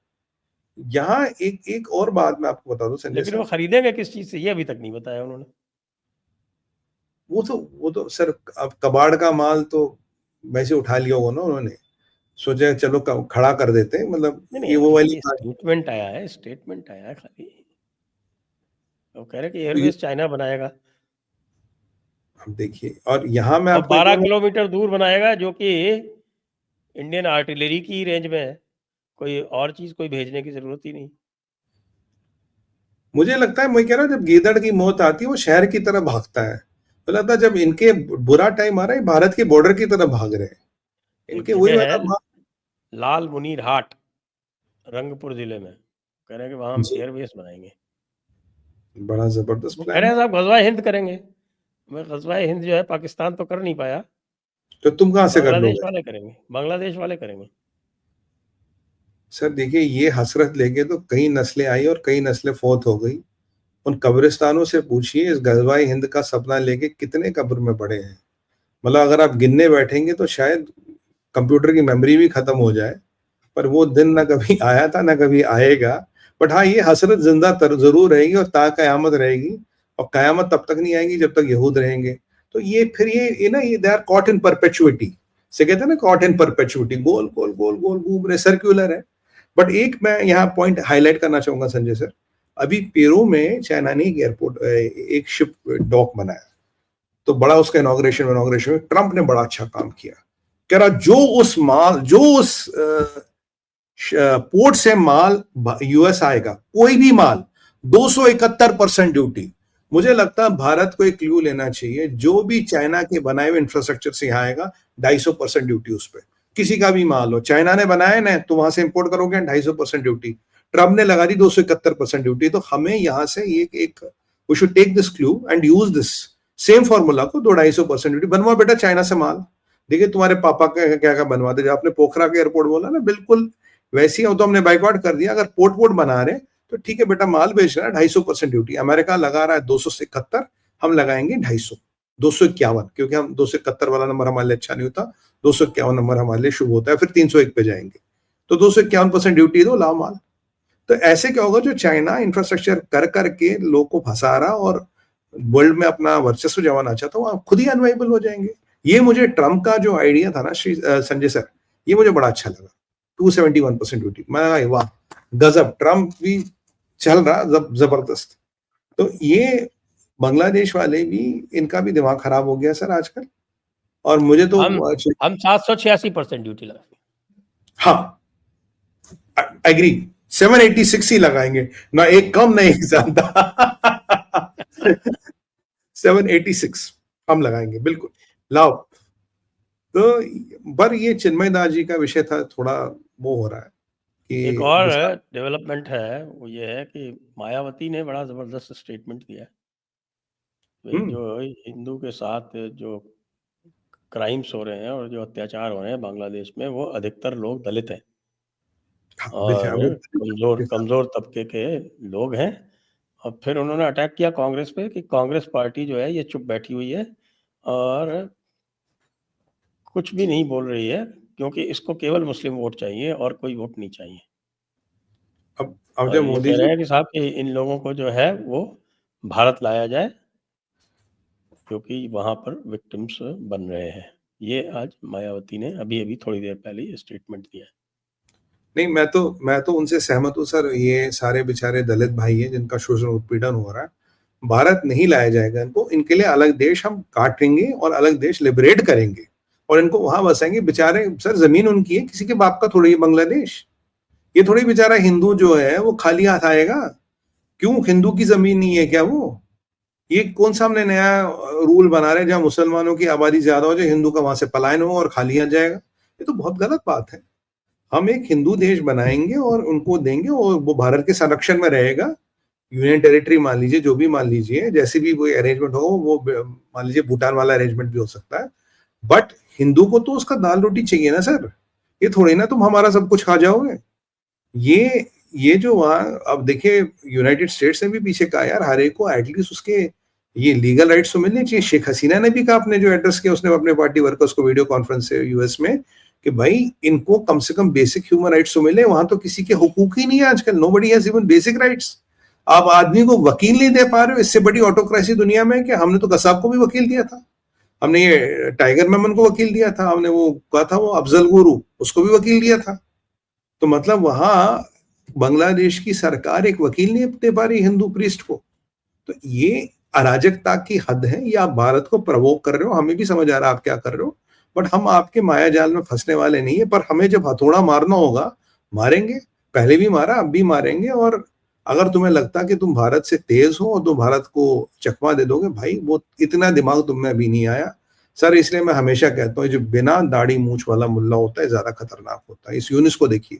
यहाँ एक एक और बात मैं आपको बता दूं संजय लेकिन वो सर, खरीदेंगे किस चीज से, ये अभी तक नहीं बताया उन्होंने। वो तो सर अब कबाड़ का माल तो वैसे उठा लिया होगा ना उन्होंने, सोचा चलो खड़ा कर देते हैं, मतलब नहीं ये नहीं, वो वाली ये बात। स्टेटमेंट आया है, स्टेटमेंट आया है खाली। वो कह रहे कि तो ये एयरबेस चाइना बनाएगा अब देखिए, और यहाँ मैं और आपको एक 12 और, किलोमीटर दूर बनाएगा, जो कि इंडियन आर्टिलरी की रेंज में है। कोई और चीज कोई भेजने की जरूरत ही नहीं। मुझे लगता है, मैं कह रहा हूँ, जब गीदड़ की मौत आती है वो शहर की तरफ भागता है, तो लगता है जब इनके बुरा टाइम आ रहा है भारत के बॉर्डर की तरफ भाग रहे हैं, एक इनके वही जगह है वाला लाल मुनीर हाट, रंगपुर जिले में, कह रहे हैं कि वहां हम जी, एयरबेस बनाएंगे। बड़ा जबरदस्त वो कह प्लान रहे है। हैं साहब गजवा हिंद करेंगे। मैं गजवा हिंद जो है पाकिस्तान तो कर नहीं पाया, तो तुम कहाँ से कर बांग्लादेश लोगे? वाले करेंगे, बांग्लादेश वाले करेंगे। सर देखिए, ये हसरत लेके तो कई नस्लें आई और कई नस्लें फौत हो गई। उन कब्रिस्तानों से पूछिए, इस गजवाए हिंद का सपना लेके कितने कब्र में पड़े हैं। मतलब अगर आप गिनने बैठेंगे तो शायद कंप्यूटर की मेमोरी भी खत्म हो जाए, पर वो दिन ना कभी आया था ना कभी आएगा। बट हाँ, ये हसरत जिंदा जरूर रहेगी और ता कयामत रहेगी, और कयामत तब तक नहीं आएगी जब तक यहूद रहेंगे। तो ये फिर ये ना, ये they are caught in perpetuity, से कहते हैं ना, कॉट इन परपेचुइटी, गोल गोल गोल गोल घूम रहे, सर्क्यूलर है। बट एक मैं यहाँ पॉइंट हाईलाइट करना चाहूंगा संजय सर, अभी पेरू में चाइना ने एक एयरपोर्ट, एक शिप डॉक बनाया, तो बड़ा उसका इनॉग्रेशन में ट्रंप ने बड़ा अच्छा काम किया। कह रहा जो उस माल, जो उस पोर्ट से माल यूएस आएगा, कोई भी माल, 271% ड्यूटी। मुझे लगता है भारत को एक क्लू लेना चाहिए, जो भी चाइना के बनाए हुए इंफ्रास्ट्रक्चर से यहाँ आएगा, 250% ड्यूटी उस पर। किसी का भी माल हो, चाइना ने बनाया ना, तो वहां से इंपोर्ट करोगे 250% ड्यूटी। ट्रम्प ने लगा दी 271% ड्यूटी। तो हमें यहाँ से एक we should take this clue and use this same formula को, 200-250% ड्यूटी बनवाओ बेटा चाइना से माल। देखिए तुम्हारे पापा का क्या क्या बनवाते, जो आपने पोखरा के एयरपोर्ट बोला ना, बिल्कुल वैसे ही हो, तो हमने बाइकआउट कर दिया। अगर पोर्ट वोर्ट बना रहे तो ठीक है बेटा, माल बेच रहा है, 250% ड्यूटी। अमेरिका लगा रहा है 271, हम लगाएंगे 250, 251, क्योंकि हम 271 वाला नंबर हमारे लिए अच्छा नहीं होता, 251 नंबर हमारे लिए शुभ होता है, फिर 301 पे जाएंगे। तो 251% ड्यूटी दो, लाओ माल। तो ऐसे क्या होगा, जो चाइना इंफ्रास्ट्रक्चर कर करके लोग को फंसा रहा और वर्ल्ड में अपना वर्चस्व जमाना चाहता, वहां खुद ही अनवाइबल हो जाएंगे। ये मुझे ट्रम्प का जो आइडिया था ना श्री संजय सर, ये मुझे बड़ा अच्छा लगा। 271% ड्यूटी, मैं वाह, गजब, ट्रम्प भी चल रहा जबरदस्त। तो ये बांग्लादेश वाले भी, इनका भी दिमाग खराब हो गया सर आजकल। और मुझे तो हम 786% ड्यूटी लगाएंगे। हाँ, एग्री, 786 ही लगाएंगे ना, एक कम ना एक ज्यादा। 786 हम लगाएंगे बिल्कुल, लाओ। तो पर ये चिन्मय दास जी का विषय था, थोड़ा वो हो रहा है एक कि और विचार। डेवलपमेंट है, वो ये है कि मायावती ने बड़ा जबरदस्त स्टेटमेंट दिया है। भाई जो हिंदू के साथ जो क्राइम्स हो रहे हैं और जो अत्याचार हो रहे हैं बांग्लादेश में, वो अधिकतर लोग दलित हैं हाँ, और वो कमजोर कमजोर तबके के लोग हैं। और फिर उन्होंने अटैक किया कांग्रेस पे कि कांग्रेस पार्टी जो है ये चुप बैठी हुई है और कुछ भी नहीं बोल रही है, क्योंकि इसको केवल मुस्लिम वोट चाहिए और कोई वोट नहीं चाहिए। अब और जब ये मोदी कह जी, रहे हैं कि साहब कि इन लोगों को जो है वो भारत लाया जाए, क्योंकि वहाँ पर विक्टिम्स बन रहे हैं। ये आज मायावती ने अभी अभी थोड़ी देर पहले ये स्टेटमेंट दिया है। नहीं, मैं तो उनसे सहमत हूँ सर। ये सारे बेचारे दलित भाई हैं जिनका शोषण उत्पीड़न हो रहा है, भारत नहीं लाया जाएगा इनको। इनके लिए अलग देश हम काटेंगे और अलग देश लिबरेट करेंगे और इनको वहां बसाएंगे। बेचारे सर, जमीन उनकी है, किसी के बाप का थोड़ी है बांग्लादेश। ये थोड़ी बेचारा हिंदू जो है वो खाली हाथ आएगा। क्यों, हिंदू की जमीन नहीं है क्या वो? ये कौन सा हमने नया रूल बना रहे हैं जहां मुसलमानों की आबादी ज्यादा हो जाए, हिंदू का वहां से पलायन हो और खाली हाथ जाएगा? ये तो बहुत गलत बात है। हम एक हिंदू देश बनाएंगे और उनको देंगे और वो भारत के संरक्षण में रहेगा। यूनियन टेरिटरी मान लीजिए, जो भी मान लीजिए, जैसे भी वो अरेंजमेंट होगा, वो मान लीजिए भूटान वाला अरेंजमेंट भी हो सकता है। बट हिंदू को तो उसका दाल रोटी चाहिए ना सर। ये थोड़ी ना तुम हमारा सब कुछ खा जाओगे। ये जो वहाँ, अब देखिए, यूनाइटेड स्टेट्स ने भी पीछे कहा यार, हर एक को एटलीस्ट उसके ये लीगल राइट्स तो मिलने चाहिए। शेख हसीना ने भी कहा, अपने जो एड्रेस किया उसने अपने पार्टी वर्कर्स को वीडियो कॉन्फ्रेंस से यूएस में, कि भाई इनको कम से कम बेसिक ह्यूमन राइट्स तो मिले। वहां तो किसी के हुकूक ही नहीं है आजकल, nobody has even basic rights. आप आदमी को वकील नहीं दे पा रहे हो, इससे बड़ी ऑटोक्रेसी दुनिया में क्या? हमने तो कसाब को भी वकील दिया था, हमने ये टाइगर मेमन को वकील दिया था, हमने वो कहा था वो अफजल गुरु, उसको भी वकील दिया था। तो मतलब वहां बांग्लादेश की सरकार एक वकील नहीं दे पा रही हिंदू प्रीस्ट को। तो ये अराजकता की हद है। ये आप भारत को प्रवोक कर रहे हो, हमें भी समझ आ रहा है आप क्या कर रहे हो, बट हम आपके माया जाल में फंसने वाले नहीं है। पर हमें जब हथौड़ा मारना होगा मारेंगे, पहले भी मारा अब भी मारेंगे। और अगर तुम्हें लगता कि तुम भारत से तेज हो और तुम भारत को चकमा दे दोगे, भाई वो इतना दिमाग तुम में अभी नहीं आया सर। इसलिए मैं हमेशा कहता हूँ जो बिना दाढ़ी मूछ वाला मुल्ला होता है ज्यादा खतरनाक होता है। इस यूनिस को देखिए,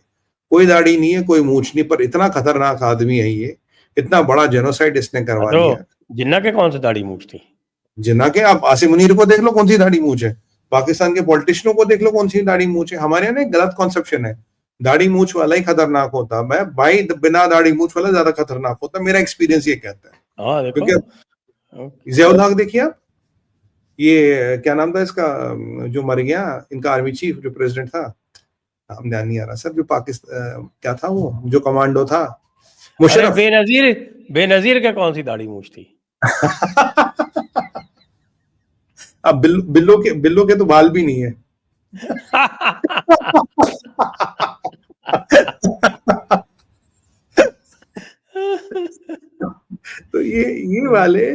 कोई दाढ़ी नहीं है, कोई मूछ नहीं, पर इतना खतरनाक आदमी है ये, इतना बड़ा जेनोसाइड इसने करवा तो दिया। जिन्ना के कौन सी दाढ़ी मूछ थी? जिन्ना के आप आसिम मुनीर को देख लो कौन सी दाढ़ी मूछ है, पाकिस्तान के पॉलिटिशियनों को देख लो कौन सी दाढ़ी मूछ है। हमारे यहाँ ना एक गलत कॉन्सेप्शन है, दाढ़ी मूछ वाला ही खतरनाक होता है। मैं भाई बिना दाढ़ी मूछ वाला ज्यादा खतरनाक होता है, मेरा एक्सपीरियंस ये कहता है। हाँ देखो, क्योंकि जियाउल हक देखिए आप, ये क्या नाम था इसका जो मर गया, इनका आर्मी चीफ जो प्रेसिडेंट था, नाम ध्यान नहीं आ रहा सर, जो पाकिस्तान क्या था वो जो कमांडो था, अरे मुशर्रफ। बेनजीर के कौन सी दाढ़ी मूछ थी? अब बिल्लो के तो बाल भी नहीं है। तो ये वाले,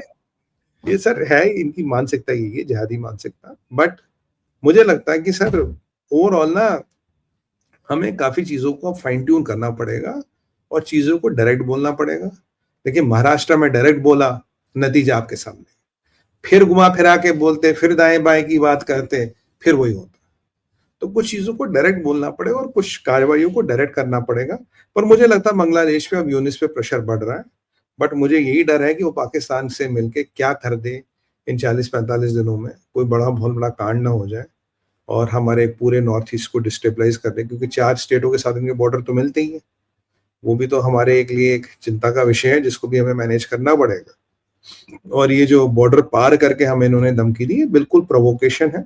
ये सर है इनकी मानसिकता, ये जिहादी मानसिकता। बट मुझे लगता है कि सर ओवरऑल ना हमें काफी चीजों को फाइन ट्यून करना पड़ेगा और चीजों को डायरेक्ट बोलना पड़ेगा। देखिए महाराष्ट्र में डायरेक्ट बोला, नतीजा आपके सामने, फिर घुमा फिरा के बोलते, फिर दाएं बाएं की बात करते, फिर वही होता। तो कुछ चीजों को डायरेक्ट बोलना पड़ेगा और कुछ कार्रवाइयों को डायरेक्ट करना पड़ेगा। पर मुझे लगता है बांग्लादेश पे अब यूनिस पे प्रेशर बढ़ रहा है, बट मुझे यही डर है कि वो पाकिस्तान से मिलके क्या कर दे इन 40-45 दिनों में, कोई बहुत बड़ा कांड ना हो जाए और हमारे पूरे नॉर्थ ईस्ट को डिस्टेबलाइज कर दे। क्योंकि 4 स्टेटों के साथ इनके बॉर्डर तो मिलते ही है, वो भी तो हमारे एक लिए एक चिंता का विषय है जिसको भी हमें मैनेज करना पड़ेगा। और ये जो बॉर्डर पार करके हमें इन्होंने धमकी दी है, बिल्कुल प्रोवोकेशन है,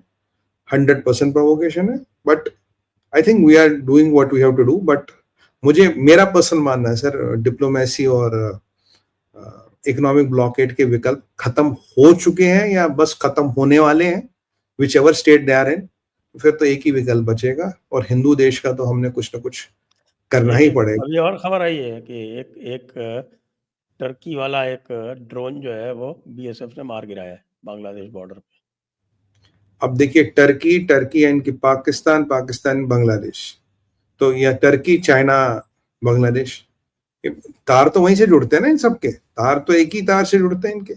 100% प्रोवोकेशन है। But I think we are doing what we have to do. But मुझे मेरा पर्सनल मानना है सर, डिप्लोमेसी और इकोनॉमिक ब्लॉकेट के विकल्प खत्म हो चुके हैं या बस खत्म होने वाले हैं, whichever state they are in. फिर तो एक ही विकल्प बचेगा और हिंदू देश का तो हमने कुछ ना कुछ करना ही पड़ेगा। अभी और खबर आई है कि एक टर्की वाला एक ड्रोन जो है वो बीएसएफ ने मार गिराया है बांग्लादेश बॉर्डर पे। अब देखिए टर्की यानी कि पाकिस्तान बांग्लादेश, तो यह टर्की चाइना बांग्लादेश, तार तो वहीं से जुड़ते हैं ना, इन सबके तार तो एक ही तार से जुड़ते हैं इनके।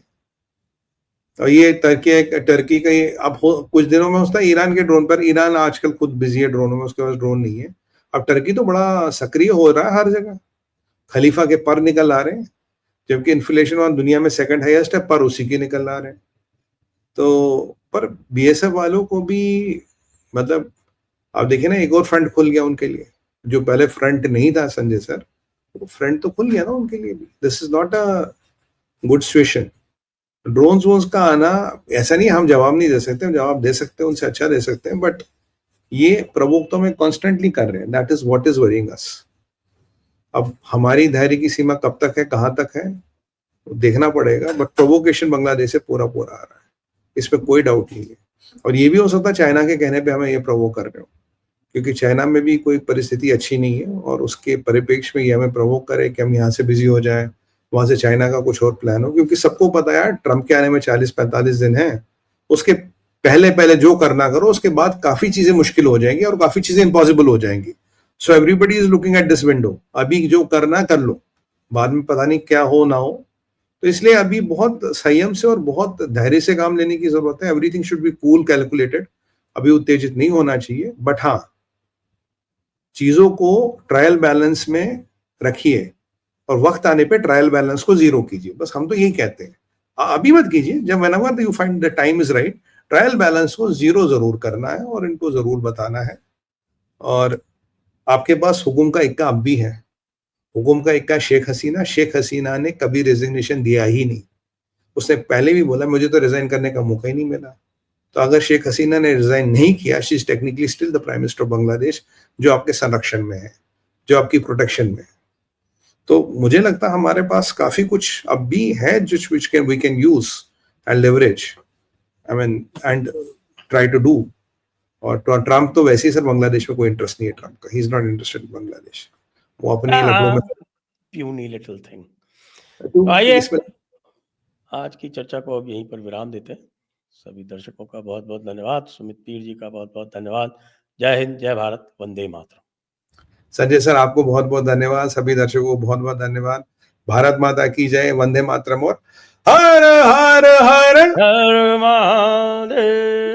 और ये टर्की का ये अब कुछ दिनों में उसका ईरान के ड्रोन पर, ईरान आजकल खुद बिजी है ड्रोनों में, उसके पास ड्रोन नहीं है। अब टर्की तो बड़ा सक्रिय हो रहा है हर जगह, खलीफा के पर निकल आ रहे हैं, जबकि इन्फ्लेशन वहां दुनिया में सेकंड हाईएस्ट है, पर उसी के निकल आ रहे हैं। तो पर बीएसएफ वालों को भी मतलब आप देखिए ना, एक और फ्रंट खुल गया उनके लिए, जो पहले फ्रंट नहीं था संजय सर, वो फ्रंट तो खुल गया ना उनके लिए भी। This is not a good situation. Drones वोन्स का आना, ऐसा नहीं हम जवाब नहीं दे सकते, हम जवाब दे सकते हैं, उनसे अच्छा दे सकते हैं, बट ये प्रवोक तो हमें कॉन्स्टेंटली कर रहे हैं। That is what is worrying us. अब हमारी धैर्य की सीमा कब तक है, कहां तक है, देखना पड़ेगा। बट प्रोवोकेशन बांग्लादेश से पूरा पूरा आ रहा है, इसमें कोई डाउट नहीं है। और ये भी हो सकता है चाइना के कहने पे हमें ये प्रोवोक कर रहे हो, क्योंकि चाइना में भी कोई परिस्थिति अच्छी नहीं है और उसके परिप्रेक्ष्य में ये हमें प्रवोक करे कि हम यहाँ से बिजी हो जाएं, वहां से चाइना का कुछ और प्लान हो। क्योंकि सबको पता है यार ट्रम्प के आने में 40-45 दिन है, उसके पहले पहले जो करना करो, उसके बाद काफी चीजें मुश्किल हो जाएंगी और काफी चीजें इम्पॉसिबल हो जाएंगी। So everybody is looking at this window, अभी जो करना कर लो, बाद में पता नहीं क्या हो ना हो। तो इसलिए अभी बहुत संयम से और बहुत धैर्य से काम लेने की जरूरत है। Everything should be cool calculated, अभी उत्तेजित नहीं होना चाहिए। बट हाँ, चीजों को ट्रायल बैलेंस में रखिए और वक्त आने पे ट्रायल बैलेंस को जीरो कीजिए, बस हम तो यही कहते हैं। अभी मत कीजिए, जब whenever you find the time is right, trial balance को जीरो जरूर करना है और इनको जरूर बताना है। और आपके पास हुकुम का इक्का अब भी है, हुकुम का इक्का शेख हसीना ने कभी रेजिग्नेशन दिया ही नहीं। उसने पहले भी बोला मुझे तो रिजाइन करने का मौका ही नहीं मिला। तो अगर शेख हसीना ने रिजाइन नहीं किया, she is technically still the prime minister of Bangladesh, जो आपके संरक्षण में है, जो आपकी प्रोटेक्शन में है। तो मुझे लगता है हमारे पास काफी कुछ अब भी है जो we can use and leverage, I mean, and try to do. और ट्रम्प तो वैसे ही सर बांग्लादेश में कोई इंटरेस्ट नहीं है ट्रम्प का, he is not interested in Bangladesh, वो अपनी लकड़ों में प्यूनी लिटिल थिंग। तो आइए इसमें आज की चर्चा को अब यहीं पर विराम देते हैं। सभी दर्शकों का बहुत बहुत धन्यवाद, सुमित पीर जी का बहुत बहुत धन्यवाद। जय हिंद, जय भारत, वंदे मातरम। संजय सर आपको बहुत बहुत धन्यवाद, सभी दर्शकों को बहुत बहुत धन्यवाद। भारत माता की जय, वंदे मातरम और हर हर हर हर महादेव।